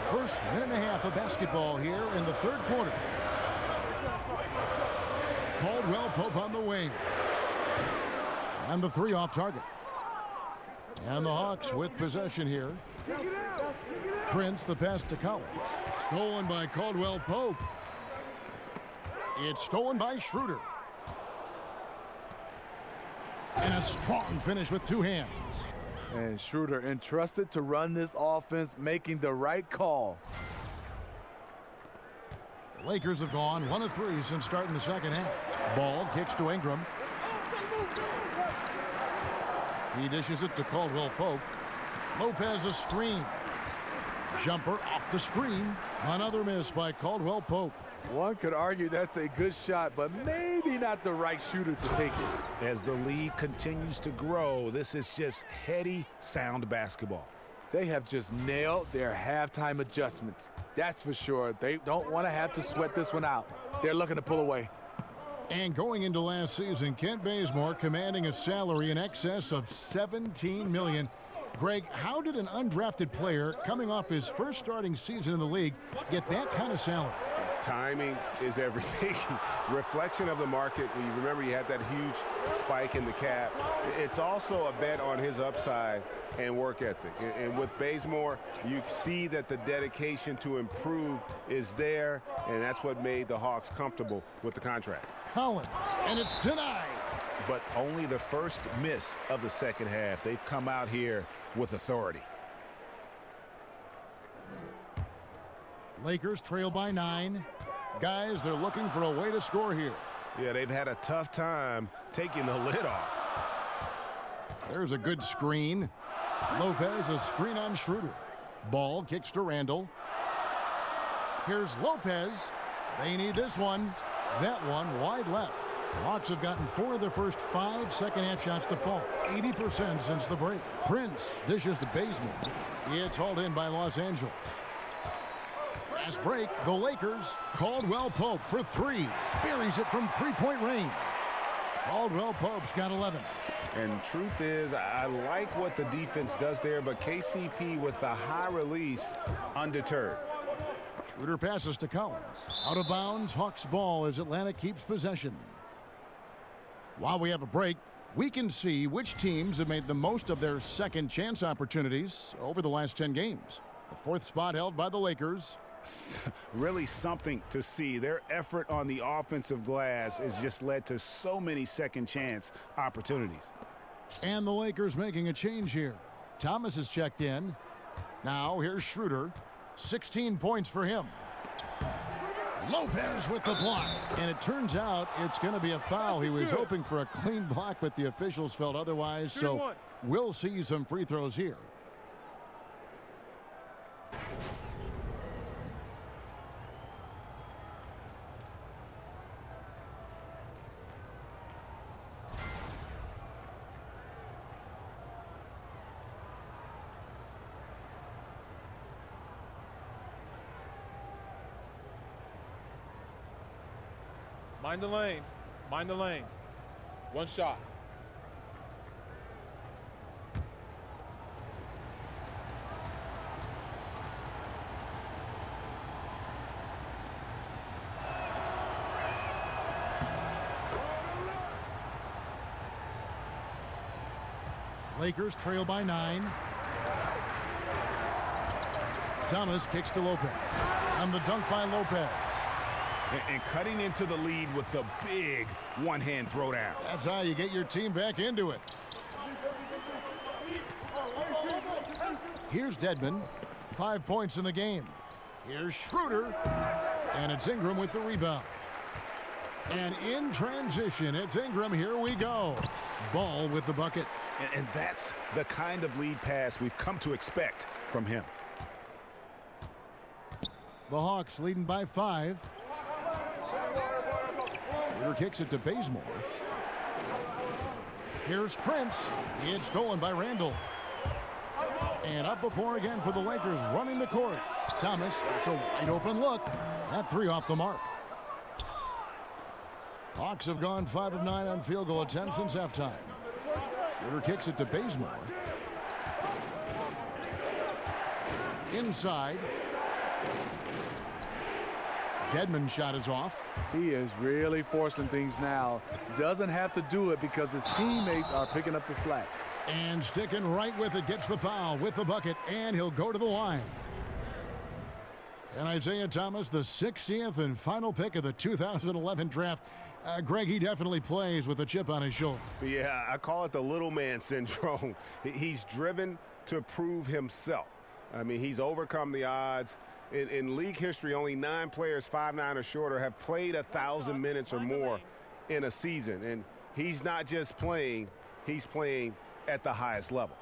Speaker 6: First minute and a half of basketball here in the third quarter. Caldwell Pope on the wing. And the 3 off target. And the Hawks with possession here. Prince, the pass to Collins. Stolen by Caldwell Pope. It's stolen by Schroeder. And a strong finish with 2 hands.
Speaker 4: And Schroeder entrusted to run this offense, making the right call.
Speaker 6: The Lakers have gone 1 of 3 since starting the second half. Ball kicks to Ingram. He dishes it to Caldwell Pope. Lopez a screen. Jumper off the screen. Another miss by Caldwell Pope.
Speaker 4: One could argue that's a good shot, but maybe not the right shooter to take it.
Speaker 7: As the league continues to grow, this is just heady, sound basketball.
Speaker 4: They have just nailed their halftime adjustments. That's for sure. They don't want to have to sweat this one out. They're looking to pull away.
Speaker 6: And going into last season, Kent Bazemore commanding a salary in excess of $17 million. Greg, how did an undrafted player coming off his first starting season in the league get that kind of salary?
Speaker 7: Timing is everything. Reflection of the market. You remember you had that huge spike in the cap. It's also a bet on his upside and work ethic. And with Bazemore, you see that the dedication to improve is there, and that's what made the Hawks comfortable with the contract.
Speaker 6: Collins, and it's denied.
Speaker 7: But only the first miss of the second half. They've come out here with authority.
Speaker 6: Lakers trail by 9. Guys, they're looking for a way to score here.
Speaker 7: Yeah, they've had a tough time taking the lid off.
Speaker 6: There's a good screen. Lopez, a screen on Schroeder. Ball kicks to Randall. Here's Lopez. They need this one. That one wide left. The Hawks have gotten 4 of their first 5 second-half shots to fall. 80% since the break. Prince dishes to Bazemore. It's hauled in by Los Angeles. Fast break, the Lakers. Caldwell Pope for 3. Buries it from 3-point range. Caldwell Pope's got 11.
Speaker 7: And truth is, I like what the defense does there, but KCP with the high release, undeterred.
Speaker 6: Schroeder passes to Collins. Out of bounds, Hawks ball as Atlanta keeps possession. While we have a break, we can see which teams have made the most of their second chance opportunities over the last 10 games. The 4th spot held by the Lakers.
Speaker 7: Really something to see. Their effort on the offensive glass has just led to so many second chance opportunities.
Speaker 6: And the Lakers making a change here. Thomas is checked in. Now here's Schroeder. 16 points for him. Lopez with the block. And it turns out it's going to be a foul. He was hoping for a clean block, but the officials felt otherwise. So we'll see some free throws here.
Speaker 11: Mind the lanes. Mind the lanes. 1 shot.
Speaker 6: Lakers trail by 9. Thomas kicks to Lopez. And the dunk by Lopez.
Speaker 7: And cutting into the lead with the big one-hand throwdown.
Speaker 6: That's how you get your team back into it. Here's Dedmon. 5 points in the game. Here's Schroeder. And it's Ingram with the rebound. And in transition, it's Ingram. Here we go. Ball with the bucket.
Speaker 7: And that's the kind of lead pass we've come to expect from him.
Speaker 6: The Hawks leading by 5. Schroeder kicks it to Bazemore. Here's Prince. It's stolen by Randall. And up before again for the Lakers running the court. Thomas, it's a wide open look. That 3 off the mark. Hawks have gone 5 of 9 on field goal attempts since halftime. Schroeder kicks it to Bazemore. Inside. Dedmon's shot is off.
Speaker 4: He is really forcing things now. Doesn't have to do it because his teammates are picking up the slack.
Speaker 6: And sticking right with it, gets the foul with the bucket, and he'll go to the line. And Isaiah Thomas, the 60th and final pick of the 2011 draft. Greg, he definitely plays with a chip on his shoulder.
Speaker 7: Yeah, I call it the little man syndrome. He's driven to prove himself. I mean, he's overcome the odds. In league history, only 9 players 5'9" or shorter have played 1,000 minutes or more in a season. And he's not just playing, he's playing at the highest level.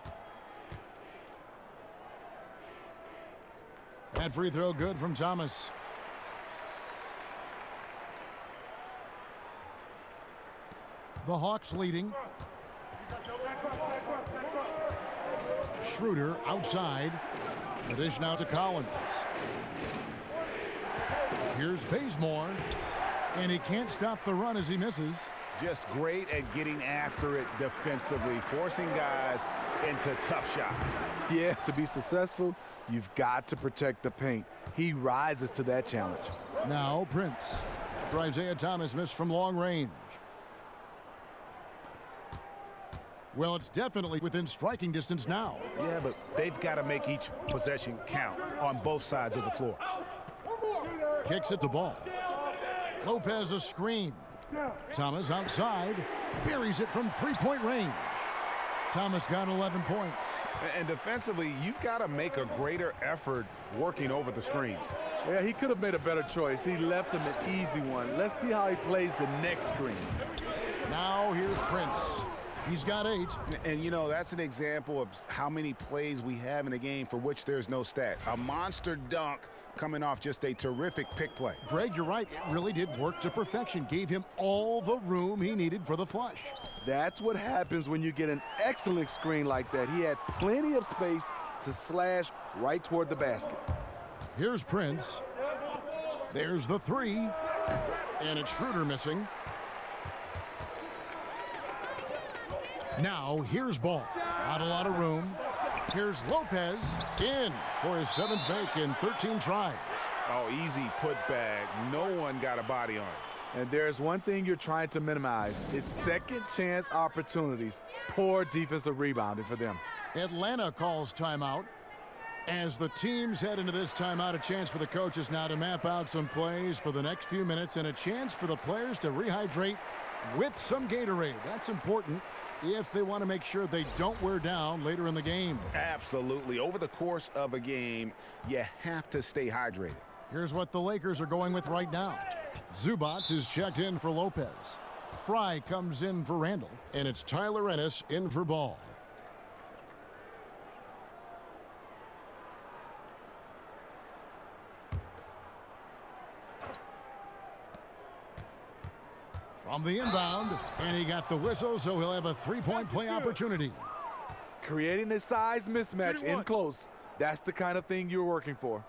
Speaker 6: That free throw good from Thomas. The Hawks leading. Schroeder outside. The dish now to Collins. Here's Bazemore. And he can't stop the run as he misses.
Speaker 7: Just great at getting after it defensively, forcing guys into tough shots.
Speaker 4: Yeah, to be successful, you've got to protect the paint. He rises to that challenge.
Speaker 6: Now Prince. After Isaiah Thomas missed from long range. Well, it's definitely within striking distance now.
Speaker 7: Yeah, but they've got to make each possession count on both sides of the floor.
Speaker 6: Kicks it to ball. Lopez a screen. Thomas outside. Buries it from 3-point range. Thomas got 11 points.
Speaker 7: And defensively, you've got to make a greater effort working over the screens.
Speaker 4: Yeah, he could have made a better choice. He left him an easy one. Let's see how he plays the next screen.
Speaker 6: Now here's Prince. He's got 8.
Speaker 7: And, you know, that's an example of how many plays we have in a game for which there's no stat. A monster dunk coming off just a terrific pick play.
Speaker 6: Greg, you're right. It really did work to perfection. Gave him all the room he needed for the flush.
Speaker 4: That's what happens when you get an excellent screen like that. He had plenty of space to slash right toward the basket.
Speaker 6: Here's Prince. There's the 3. And it's Schroeder missing. Now here's Ball. Not a lot of room. Here's Lopez in for his 7th make in 13 tries.
Speaker 7: Oh, easy putback. No one got a body on it.
Speaker 4: And there's one thing you're trying to minimize. It's second chance opportunities. Poor defensive rebounding for them.
Speaker 6: Atlanta calls timeout. As the teams head into this timeout, a chance for the coaches now to map out some plays for the next few minutes and a chance for the players to rehydrate with some Gatorade. That's important if they want to make sure they don't wear down later in the game.
Speaker 7: Absolutely. Over the course of a game, you have to stay hydrated.
Speaker 6: Here's what the Lakers are going with right now. Zubac is checked in for Lopez. Fry comes in for Randall. And it's Tyler Ennis in for Ball. From the inbound, and he got the whistle, so he'll have a 3-point play opportunity.
Speaker 4: Creating a size mismatch in close. That's the kind of thing you're working for.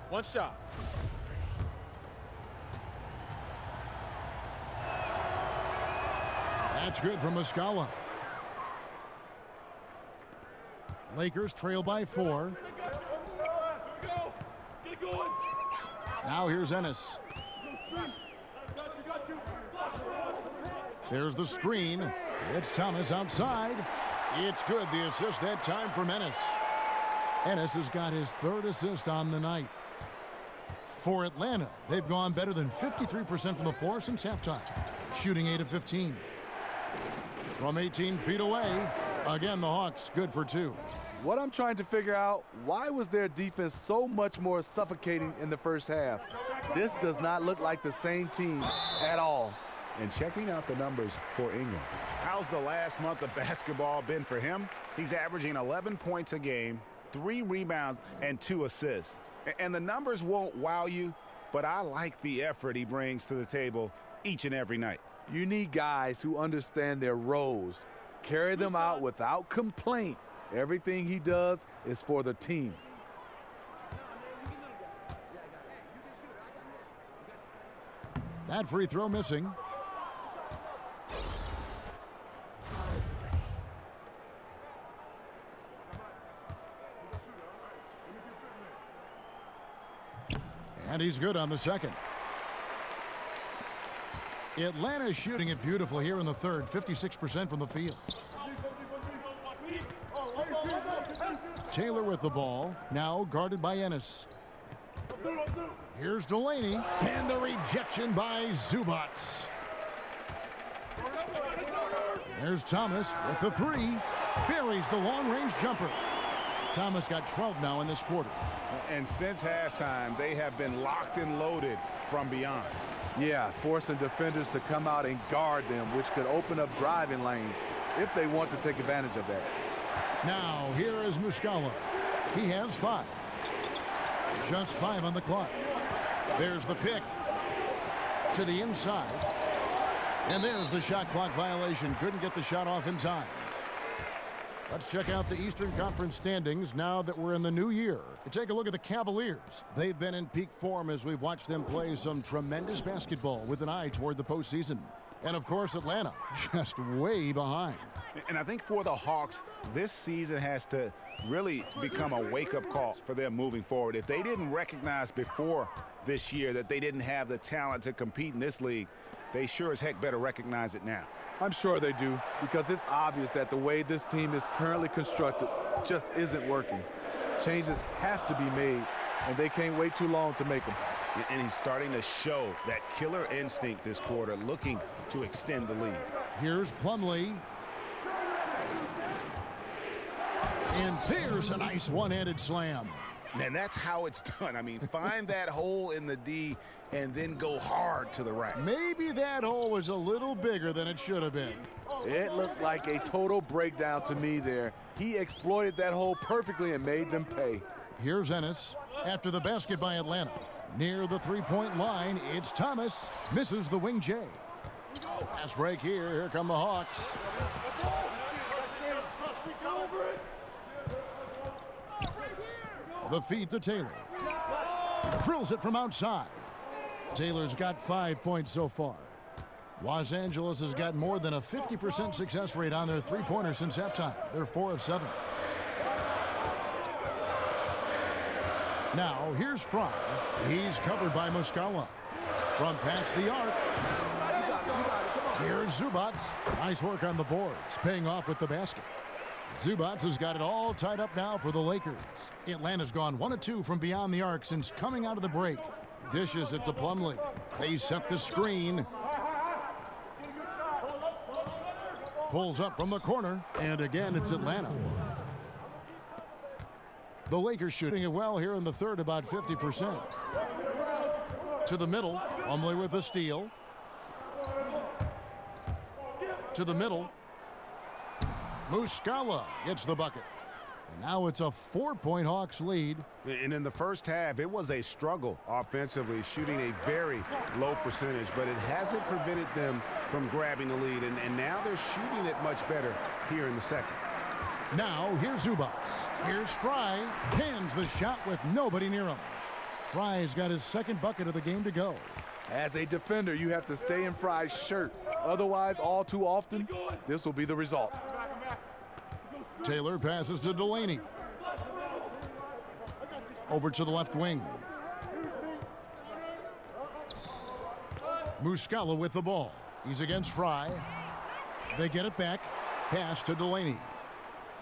Speaker 11: One shot.
Speaker 6: That's good from Muscala. Lakers trail by 4. Now here's Ennis. There's the screen. It's Thomas outside. It's good. The assist that time from Ennis. Ennis has got his 3rd assist on the night. For Atlanta, they've gone better than 53% from the floor since halftime, shooting 8 of 15. From 18 feet away, again, the Hawks good for 2.
Speaker 4: What I'm trying to figure out, why was their defense so much more suffocating in the first half? This does not look like the same team at all.
Speaker 7: And checking out the numbers for Ingram. How's the last month of basketball been for him? He's averaging 11 points a game, 3 rebounds, and 2 assists. And the numbers won't wow you, but I like the effort he brings to the table each and every night.
Speaker 4: You need guys who understand their roles, carry them out without complaint. Everything he does is for the team.
Speaker 6: That free throw missing. And he's good on the second. Atlanta's shooting it beautiful here in the 3rd, 56% from the field. Taylor with the ball, now guarded by Ennis. Here's Delaney, and the rejection by Zubac. There's Thomas with the 3, buries the long-range jumper. Thomas got 12 now in this quarter.
Speaker 7: And since halftime, they have been locked and loaded from beyond.
Speaker 4: Yeah, forcing defenders to come out and guard them, which could open up driving lanes if they want to take advantage of that.
Speaker 6: Now, here is Muscala. He has 5. Just 5 on the clock. There's the pick to the inside. And there's the shot clock violation. Couldn't get the shot off in time. Let's check out the Eastern Conference standings now that we're in the new year. Take a look at the Cavaliers. They've been in peak form as we've watched them play some tremendous basketball with an eye toward the postseason. And, of course, Atlanta just way behind.
Speaker 7: And I think for the Hawks, this season has to really become a wake-up call for them moving forward. If they didn't recognize before this year that they didn't have the talent to compete in this league, they sure as heck better recognize it now.
Speaker 4: I'm sure they do, because it's obvious that the way this team is currently constructed just isn't working. Changes have to be made, and they can't wait too long to make them.
Speaker 7: And he's starting to show that killer instinct this quarter, looking to extend the lead.
Speaker 6: Here's Plumlee. And there's a nice one-handed slam.
Speaker 7: And that's how it's done. I mean, find that hole in the D and then go hard to the right.
Speaker 6: Maybe that hole was a little bigger than it should have been.
Speaker 4: It looked like a total breakdown to me there. He exploited that hole perfectly and made them pay.
Speaker 6: Here's Ennis after the basket by Atlanta. Near the three-point line, it's Thomas. Misses the wing J. Fast break here. Here come the Hawks. The feed to Taylor. Drills it from outside. Taylor's got 5 points so far. Los Angeles has got more than a 50% success rate on their three-pointers since halftime. They're 4 of 7. Now, here's Fry. He's covered by Muscala. From past the arc. Here's Zubats. Nice work on the boards, paying off with the basket. Zubats has got it all tied up now for the Lakers. Atlanta's gone 1 of 2 from beyond the arc since coming out of the break. Dishes it to Plumlee. They set the screen. Pulls up from the corner, and again it's Atlanta. The Lakers shooting it well here in the third, about 50%. To the middle, Plumlee with the steal. To the middle. Muscala gets the bucket. And now it's a 4-point Hawks lead.
Speaker 7: And in the first half, it was a struggle offensively, shooting a very low percentage, but it hasn't prevented them from grabbing the lead. And now they're shooting it much better here in the second.
Speaker 6: Now here's Zubats. Here's Fry. Cans the shot with nobody near him. Fry's got his second bucket of the game to go.
Speaker 4: As a defender, you have to stay in Fry's shirt. Otherwise, all too often, this will be the result.
Speaker 6: Taylor passes to Delaney. Over to the left wing. Muscala with the ball. He's against Fry. They get it back. Pass to Delaney.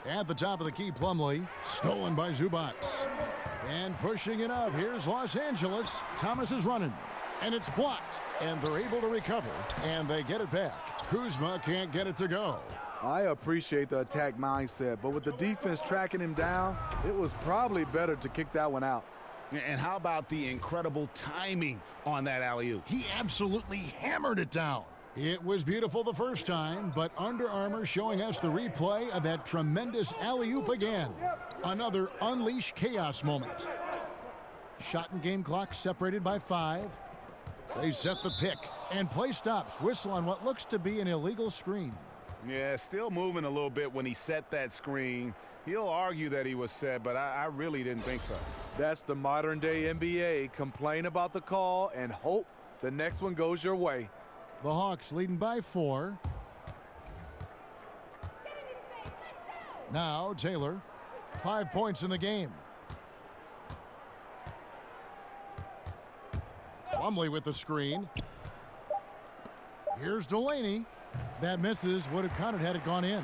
Speaker 6: At the top of the key, Plumlee. Stolen by Zubats. And pushing it up. Here's Los Angeles. Thomas is running. And it's blocked. And they're able to recover. And they get it back. Kuzma can't get it to go.
Speaker 4: I appreciate the attack mindset, but with the defense tracking him down, it was probably better to kick that one out.
Speaker 7: And how about the incredible timing on that alley-oop?
Speaker 6: He absolutely hammered it down. It was beautiful the first time, but Under Armour showing us the replay of that tremendous alley-oop again. Another unleash chaos moment. Shot and game clock separated by 5. They set the pick, and play stops. Whistle on what looks to be an illegal screen.
Speaker 7: Yeah, still moving a little bit when he set that screen. He'll argue that he was set, but I really didn't think so.
Speaker 4: That's the modern day NBA. Complain about the call and hope the next one goes your way.
Speaker 6: The Hawks leading by 4. Now Taylor, 5 points in the game. Plumlee with the screen. Here's Delaney. That misses, would have counted had it gone in.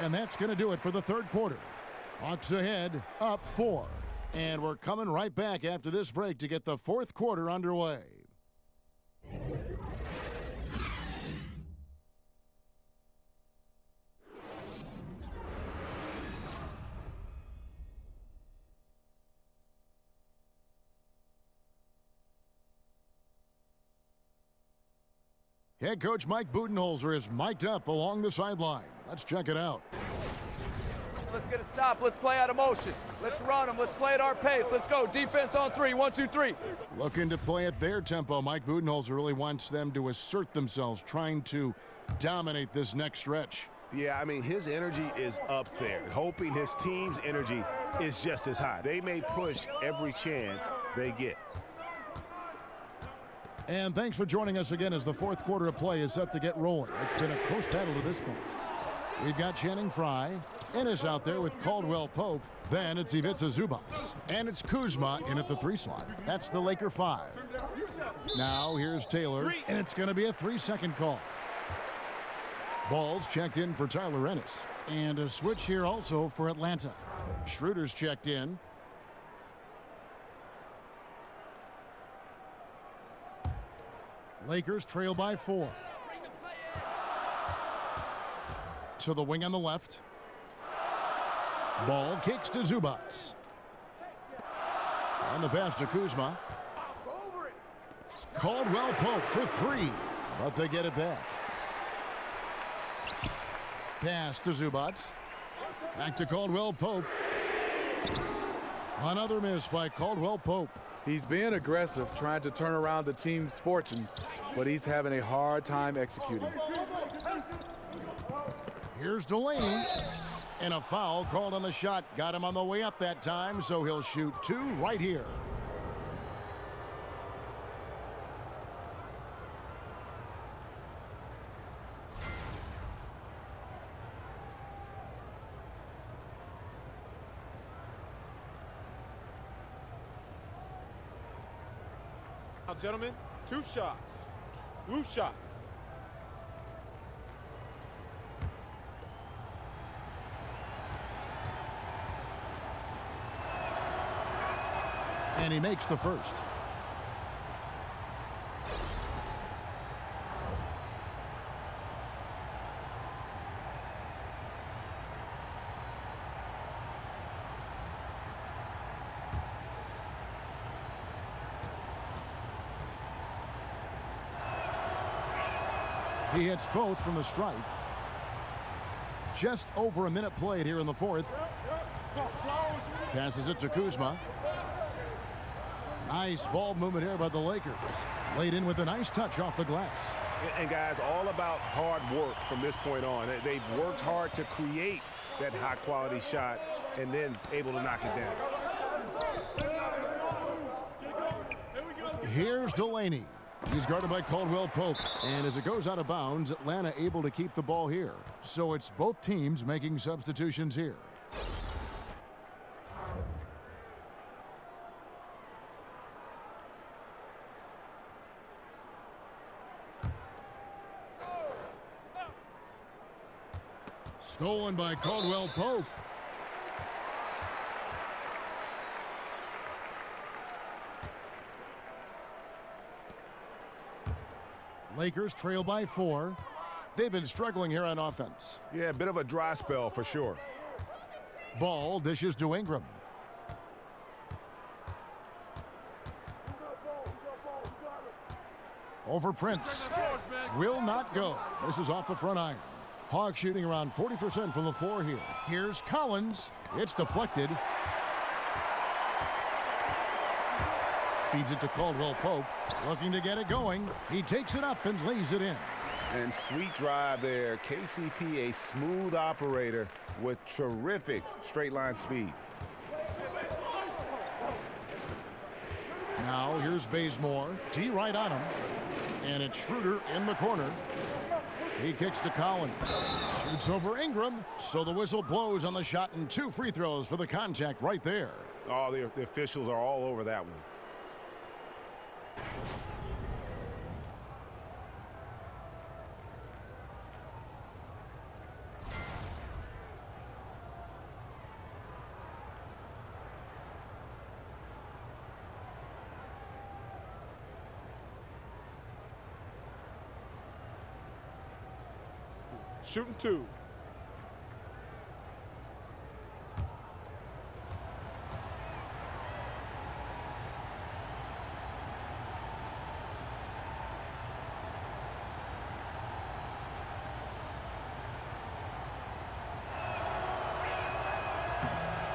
Speaker 6: And that's going to do it for the third quarter. Hawks ahead, up 4. And we're coming right back after this break to get the fourth quarter underway. Head coach Mike Budenholzer is mic'd up along the sideline. Let's check it out.
Speaker 10: Let's get a stop. Let's play out of motion. Let's run them. Let's play at our pace. Let's go. Defense on 3. 1, 2, 3.
Speaker 6: Looking to play at their tempo. Mike Budenholzer really wants them to assert themselves, trying to dominate this next stretch.
Speaker 7: Yeah, I mean, his energy is up there, hoping his team's energy is just as high. They may push every chance they get.
Speaker 6: And thanks for joining us again as the fourth quarter of play is set to get rolling. It's been a close battle to this point. We've got Channing Frye. Ennis out there with Caldwell Pope. Then it's Ivica Zubac. And it's Kuzma in at the 3 slot. That's the Laker 5. Now here's Taylor. And it's going to be a 3-second call. Ball's checked in for Tyler Ennis. And a switch here also for Atlanta. Schroeder's checked in. Lakers trail by 4. To the wing on the left. Ball kicks to Zubac. And the pass to Kuzma. Caldwell Pope for 3. But they get it back. Pass to Zubac. Back to Caldwell Pope. Another miss by Caldwell Pope.
Speaker 4: He's being aggressive, trying to turn around the team's fortunes, but he's having a hard time executing.
Speaker 6: Here's Delaney. And a foul called on the shot. Got him on the way up that time, so he'll shoot 2 right here.
Speaker 11: Now, gentlemen, 2 shots. 2 shots.
Speaker 6: And he makes the first. He hits both from the stripe. Just over a minute played here in the fourth. Passes it to Kuzma. Nice ball movement here by the Lakers. Laid in with a nice touch off the glass.
Speaker 7: And guys, all about hard work from this point on. They've worked hard to create that high-quality shot and then able to knock it down.
Speaker 6: Here's Delaney. He's guarded by Caldwell Pope. And as it goes out of bounds, Atlanta able to keep the ball here. So it's both teams making substitutions here. Stolen by Caldwell Pope. Lakers trail by 4. They've been struggling here on offense.
Speaker 7: Yeah, a bit of a dry spell for sure.
Speaker 6: Ball dishes to Ingram. Over Prince. Will not go. This is off the front iron. Hawks shooting around 40% from the floor here. Here's Collins. It's deflected. Feeds it to Caldwell Pope. Looking to get it going. He takes it up and lays it in.
Speaker 7: And sweet drive there. KCP, a smooth operator with terrific straight line speed.
Speaker 6: Now here's Bazemore. T right on him. And it's Schroeder in the corner. He kicks to Collins. Shoots over Ingram. So the whistle blows on the shot and 2 free throws for the contact right there.
Speaker 7: Oh, the officials are all over that one.
Speaker 11: Shooting 2.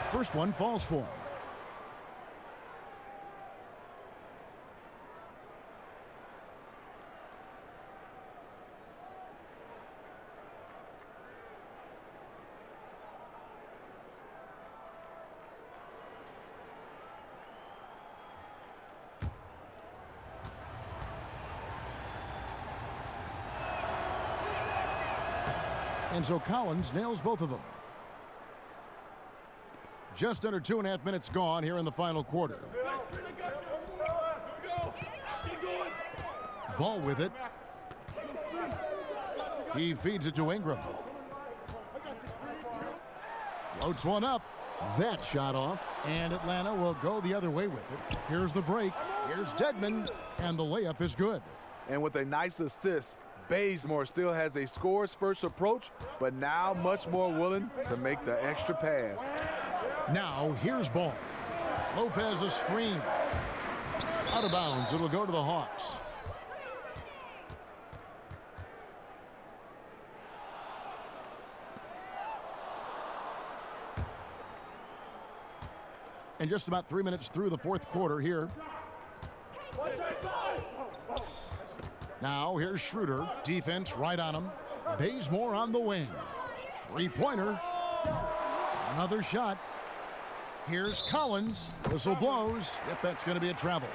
Speaker 6: First one falls for him. And so Collins nails both of them. Just under 2.5 minutes gone here in the final quarter. Ball with it. He feeds it to Ingram. Floats one up. That shot off, and Atlanta will go the other way with it. Here's the break. Here's Dedmon, and the layup is good.
Speaker 4: And with a nice assist, Bazemore still has a scores first approach, but now much more willing to make the extra pass.
Speaker 6: Now here's ball. Lopez a screen. Out of bounds. It'll go to the Hawks. And just about 3 minutes through the fourth quarter here. Now here's Schroeder. Defense right on him. Bazemore on the wing. Three-pointer. Another shot. Here's Collins. Whistle blows. Yep, that's going to be a travel.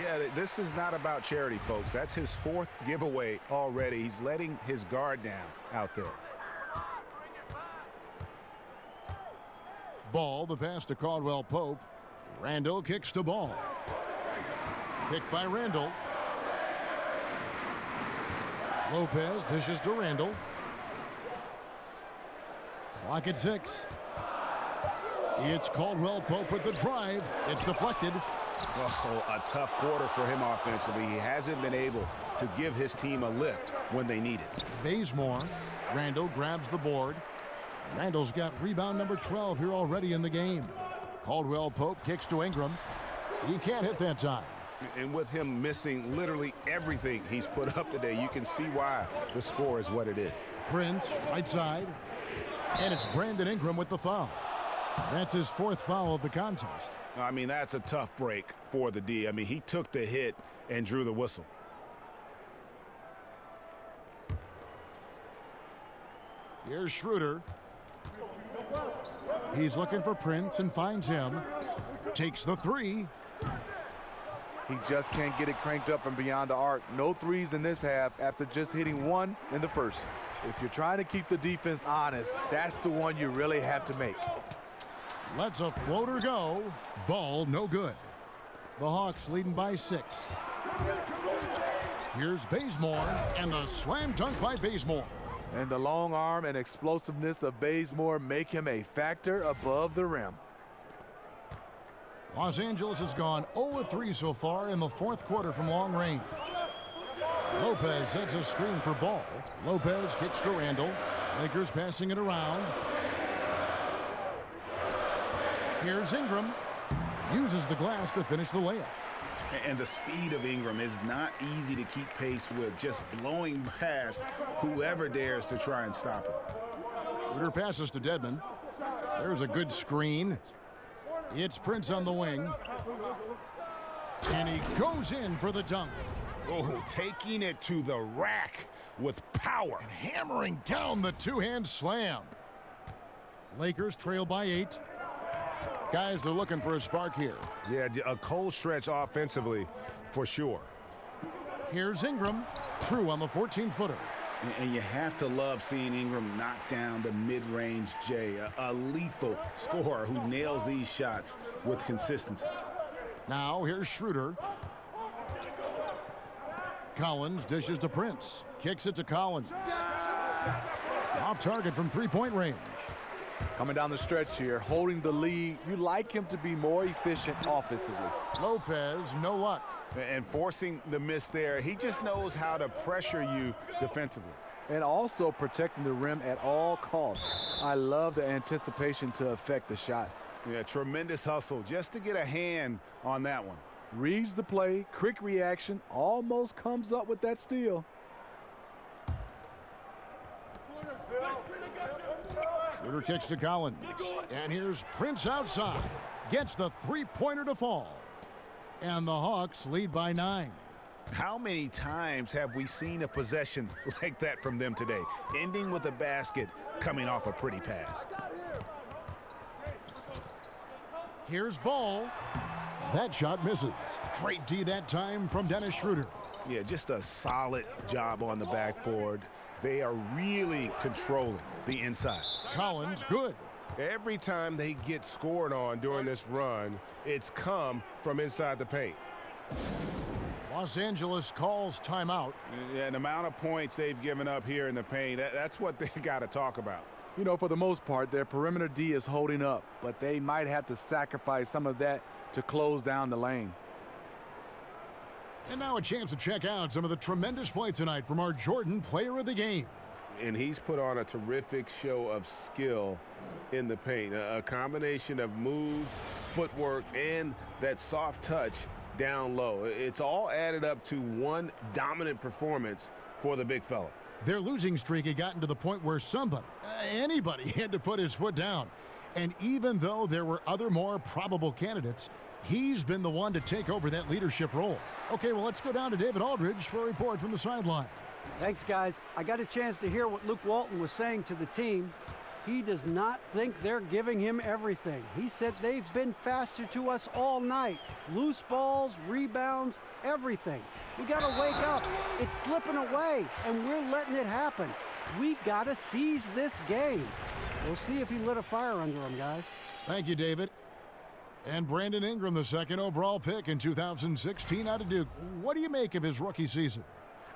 Speaker 7: Yeah, this is not about charity, folks. That's his fourth giveaway already. He's letting his guard down out there.
Speaker 6: Ball, the pass to Caldwell Pope. Randall kicks to Ball. Picked by Randall. Lopez dishes to Randall. Clock at 6. It's Caldwell Pope with the drive. It's deflected.
Speaker 7: Oh, a tough quarter for him offensively. He hasn't been able to give his team a lift when they need it.
Speaker 6: Bazemore. Randall grabs the board. Randall's got rebound number 12 here already in the game. Caldwell Pope kicks to Ingram. He can't hit that time.
Speaker 7: And with him missing literally everything he's put up today, you can see why the score is what it is.
Speaker 6: Prince, right side. And it's Brandon Ingram with the foul. That's his fourth foul of the contest.
Speaker 7: I mean, that's a tough break for the D. I mean, he took the hit and drew the whistle.
Speaker 6: Here's Schroeder. He's looking for Prince and finds him. Takes the three.
Speaker 4: He just can't get it cranked up from beyond the arc. No threes in this half after just hitting one in the first. If you're trying to keep the defense honest, that's the one you really have to make.
Speaker 6: Lets a floater go. Ball no good. The Hawks leading by 6. Here's Bazemore, and the slam dunk by Bazemore.
Speaker 4: And the long arm and explosiveness of Bazemore make him a factor above the rim.
Speaker 6: Los Angeles has gone 0-3 so far in the fourth quarter from long range. Lopez sets a screen for Ball. Lopez kicks to Randall. Lakers passing it around. Here's Ingram. Uses the glass to finish the layup.
Speaker 7: And the speed of Ingram is not easy to keep pace with, just blowing past whoever dares to try and stop him.
Speaker 6: Schroeder passes to Dedmon. There's a good screen. It's Prince on the wing. And he goes in for the dunk.
Speaker 7: Oh, taking it to the rack with power.
Speaker 6: And hammering down the two-hand slam. Lakers trail by 8. Guys, they're looking for a spark here.
Speaker 7: Yeah, a cold stretch offensively for sure.
Speaker 6: Here's Ingram. True on the 14-footer.
Speaker 7: And you have to love seeing Ingram knock down the mid-range J, a lethal scorer who nails these shots with consistency.
Speaker 6: Now here's Schroeder. Collins dishes to Prince. Kicks it to Collins. Off target from three-point range.
Speaker 4: Coming down the stretch here, holding the lead, you like him to be more efficient offensively.
Speaker 6: Lopez, no luck.
Speaker 7: And forcing the miss there, he just knows how to pressure you defensively.
Speaker 4: And also protecting the rim at all costs. I love the anticipation to affect the shot.
Speaker 7: Yeah, tremendous hustle just to get a hand on that one.
Speaker 4: Reads the play, quick reaction, almost comes up with that steal.
Speaker 6: Schroeder kicks to Collins. And here's Prince outside. Gets the three-pointer to fall. And the Hawks lead by 9.
Speaker 7: How many times have we seen a possession like that from them today? Ending with a basket, coming off a pretty pass.
Speaker 6: Here's Ball. That shot misses. Great D that time from Dennis Schroeder.
Speaker 7: Yeah, just a solid job on the backboard. They are really controlling the inside.
Speaker 6: Collins, good.
Speaker 7: Every time they get scored on during this run, it's come from inside the paint.
Speaker 6: Los Angeles calls timeout.
Speaker 12: And the amount of points they've given up here in the paint, that's what they got to talk about.
Speaker 4: You know, for the most part, their perimeter D is holding up, but they might have to sacrifice some of that to close down the lane.
Speaker 6: And now a chance to check out some of the tremendous play tonight from our Jordan Player of the Game.
Speaker 7: And he's put on a terrific show of skill in the paint. A combination of moves, footwork, and that soft touch down low. It's all added up to one dominant performance for the big fella.
Speaker 6: Their losing streak had gotten to the point where somebody, anybody, had to put his foot down. And even though there were other more probable candidates, he's been the one to take over that leadership role. Okay, well, let's go down to David Aldridge for a report from the sideline.
Speaker 8: Thanks, guys. I got a chance to hear what Luke Walton was saying to the team. He does not think they're giving him everything. He said they've been faster to us all night. Loose balls, rebounds, everything. We got to wake up. It's slipping away, and we're letting it happen. We got to seize this game. We'll see if he lit a fire under him, guys.
Speaker 6: Thank you, David. And Brandon Ingram, the second overall pick in 2016 out of Duke. What do you make of his rookie season?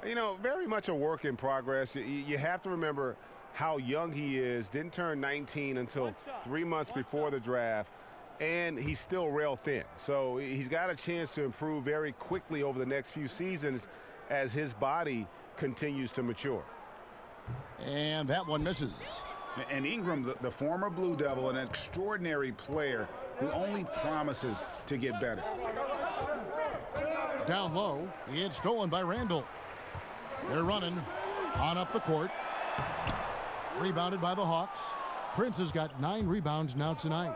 Speaker 7: You know, very much a work in progress. You have to remember how young he is. Didn't turn 19 until 3 months before the draft, and he's still rail thin. So he's got a chance to improve very quickly over the next few seasons as his body continues to mature.
Speaker 6: And that one misses.
Speaker 12: And Ingram, the former Blue Devil, an extraordinary player who only promises to get better.
Speaker 6: Down low, it's stolen by Randall. They're running on up the court. Rebounded by the Hawks. Prince has got 9 rebounds now tonight.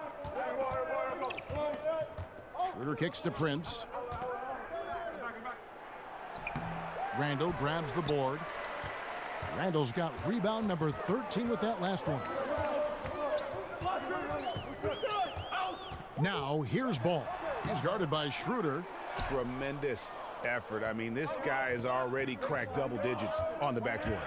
Speaker 6: Schroeder kicks to Prince. Randall grabs the board. Randall's got rebound number 13 with that last one. Now here's Ball. He's guarded by Schroeder.
Speaker 7: Tremendous effort. I mean, this guy has already cracked double digits on the backboard.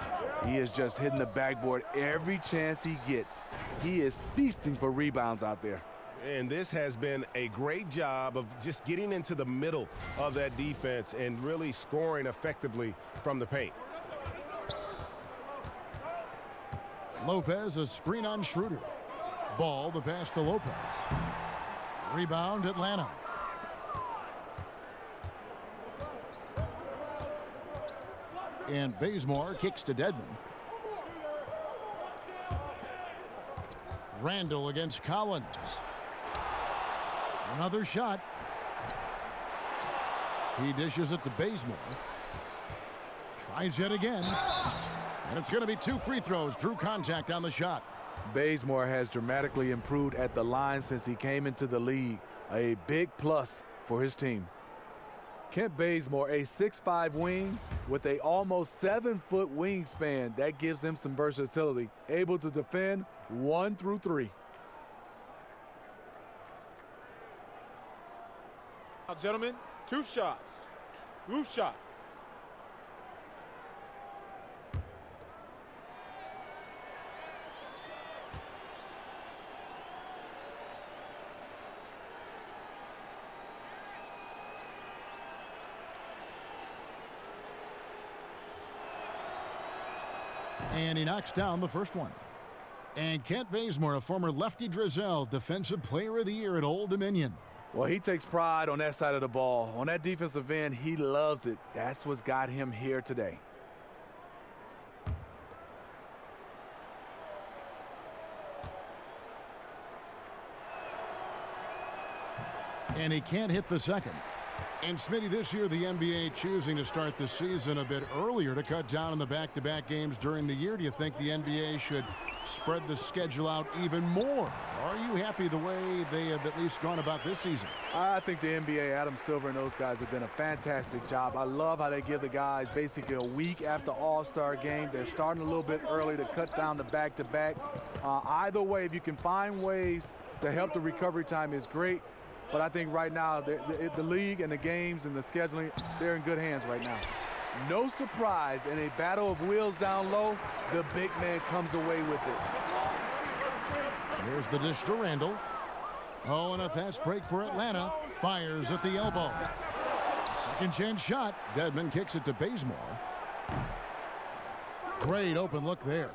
Speaker 4: He is just hitting the backboard every chance he gets. He is feasting for rebounds out there.
Speaker 7: And this has been a great job of just getting into the middle of that defense and really scoring effectively from the paint.
Speaker 6: Lopez, a screen on Schroeder. Ball, the pass to Lopez. Rebound, Atlanta. And Bazemore kicks to Dedmon. Randall against Collins. Another shot. He dishes it to Bazemore. Tries yet again. And it's going to be 2 free throws. Drew contact on the shot.
Speaker 4: Bazemore has dramatically improved at the line since he came into the league. A big plus for his team. Kent Bazemore, a 6'5" wing with a almost 7-foot wingspan. That gives him some versatility. Able to defend 1 through 3.
Speaker 11: Now, gentlemen, 2 shots. 2 shots.
Speaker 6: And he knocks down the first one. And Kent Bazemore, a former Lefty Drizel, Defensive Player of the Year at Old Dominion.
Speaker 4: Well, he takes pride on that side of the ball. On that defensive end, he loves it. That's what's got him here today.
Speaker 6: And he can't hit the second. And Smitty, this year the NBA choosing to start the season a bit earlier to cut down on the back-to-back games during the year. Do you think the NBA should spread the schedule out even more? Are you happy the way they have at least gone about this season?
Speaker 4: I think the NBA, Adam Silver and those guys have done a fantastic job. I love how they give the guys basically a week after All-Star game. They're starting a little bit early to cut down the back-to-backs. Either way, if you can find ways to help the recovery time is great. But I think right now, the league and the games and the scheduling, they're in good hands right now. No surprise, in a battle of wheels down low, the big man comes away with it.
Speaker 6: Here's the dish to Randall. Oh, and a fast break for Atlanta. Fires at the elbow. Second chance shot. Dedmon kicks it to Bazemore. Great open look there.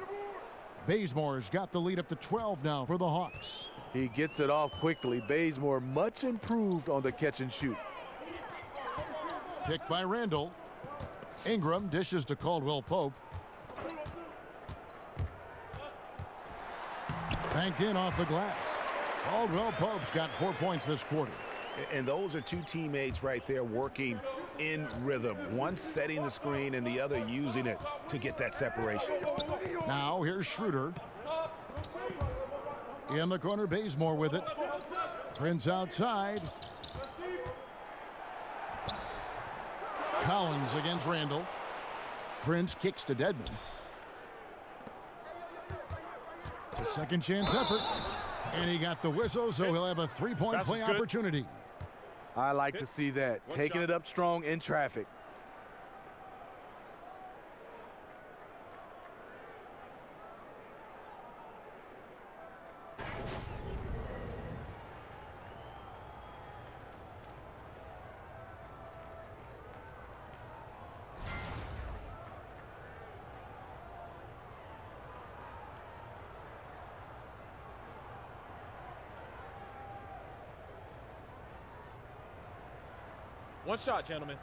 Speaker 6: Bazemore's got the lead up to 12 now for the Hawks.
Speaker 4: He gets it off quickly. Bazemore much improved on the catch and shoot.
Speaker 6: Picked by Randall. Ingram dishes to Caldwell Pope. Banked in off the glass. Caldwell Pope's got 4 points this quarter.
Speaker 12: And those are two teammates right there working in rhythm. One setting the screen and the other using it to get that separation.
Speaker 6: Now here's Schroeder. In the corner, Bazemore with it. Prince outside. Collins against Randall. Prince kicks to Dedmon. A second chance effort. And he got the whistle, so he'll have a three-point play opportunity.
Speaker 4: I like to see that. Taking it up strong in traffic.
Speaker 11: One shot, gentlemen.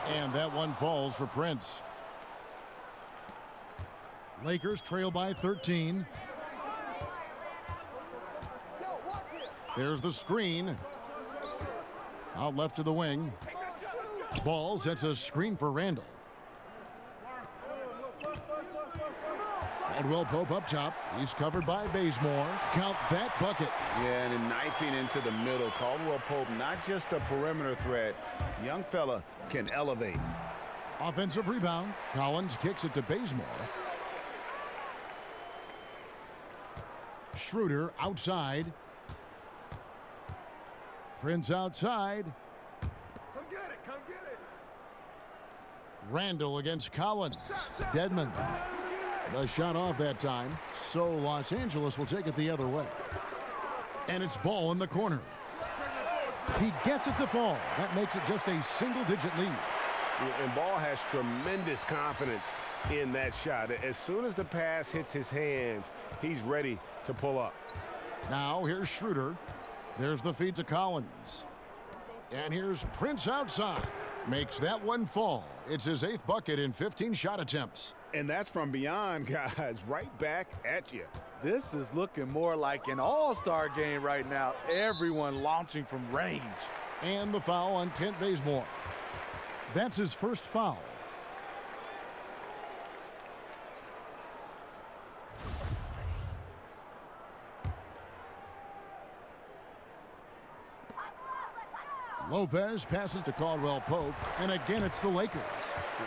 Speaker 6: And that one falls for Prince. Lakers trail by 13. There's the screen. Out left to the wing. Ball sets a screen for Randall. Caldwell Pope up top. He's covered by Bazemore. Count that bucket.
Speaker 12: Yeah, and then knifing into the middle. Caldwell Pope, not just a perimeter threat. Young fella can elevate.
Speaker 6: Offensive rebound. Collins kicks it to Bazemore. Schroeder outside. Prince outside.
Speaker 2: Come get it, come get it.
Speaker 6: Randall against Collins. Dedmon. The shot off that time, so Los Angeles will take it the other way. And it's ball in the corner. He gets it to fall. That makes it just a single-digit lead.
Speaker 7: And Ball has tremendous confidence in that shot. As soon as the pass hits his hands, he's ready to pull up.
Speaker 6: Now here's Schroeder. There's the feed to Collins. And here's Prince outside. Makes that one fall. It's his 8th bucket in 15 shot attempts.
Speaker 7: And that's from beyond, guys, right back at you.
Speaker 4: This is looking more like an all-star game right now. Everyone launching from range.
Speaker 6: And the foul on Kent Bazemore. That's his first foul. Lopez passes to Caldwell Pope, and again it's the Lakers.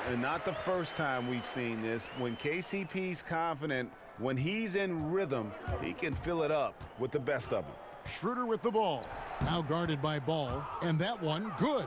Speaker 7: And not the first time we've seen this. When KCP's confident, when he's in rhythm, he can fill it up with the best of them.
Speaker 6: Schroeder with the ball. Now guarded by Ball, and that one good.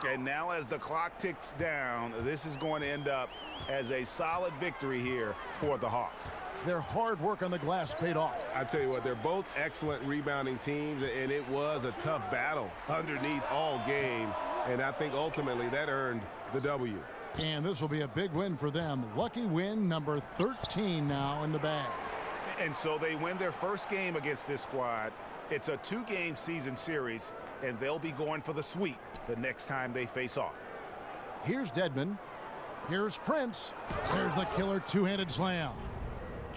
Speaker 7: And now as the clock ticks down, this is going to end up as a solid victory here for the Hawks.
Speaker 6: Their hard work on the glass paid off.
Speaker 7: I tell you what, they're both excellent rebounding teams, and it was a tough battle underneath all game. And I think ultimately that earned the W.
Speaker 6: And this will be a big win for them. Lucky win number 13 now in the bag.
Speaker 7: And so they win their first game against this squad. It's a 2-game season series, and they'll be going for the sweep the next time they face off.
Speaker 6: Here's Dedmon. Here's Prince. There's the killer two-handed slam.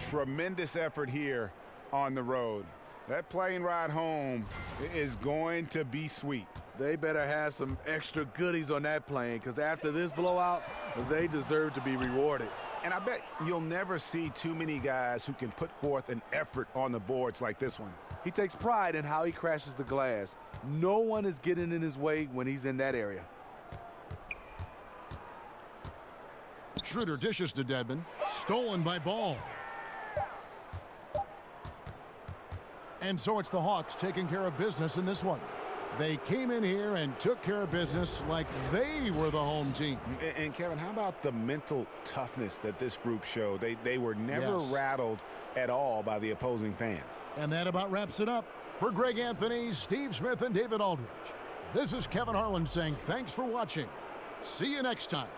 Speaker 7: Tremendous effort here on the road. That plane ride home is going to be sweet.
Speaker 4: They better have some extra goodies on that plane, because after this blowout, they deserve to be rewarded.
Speaker 7: And I bet you'll never see too many guys who can put forth an effort on the boards like this one.
Speaker 4: He takes pride in how he crashes the glass. No one is getting in his way when he's in that area.
Speaker 6: Schroeder dishes to Dedmon. Stolen by Ball. And so it's the Hawks taking care of business in this one. They came in here and took care of business like they were the home team.
Speaker 12: And Kevin, how about the mental toughness that this group showed? They were never rattled at all by the opposing fans.
Speaker 6: And that about wraps it up. For Greg Anthony, Steve Smith, and David Aldridge, this is Kevin Harlan saying thanks for watching. See you next time.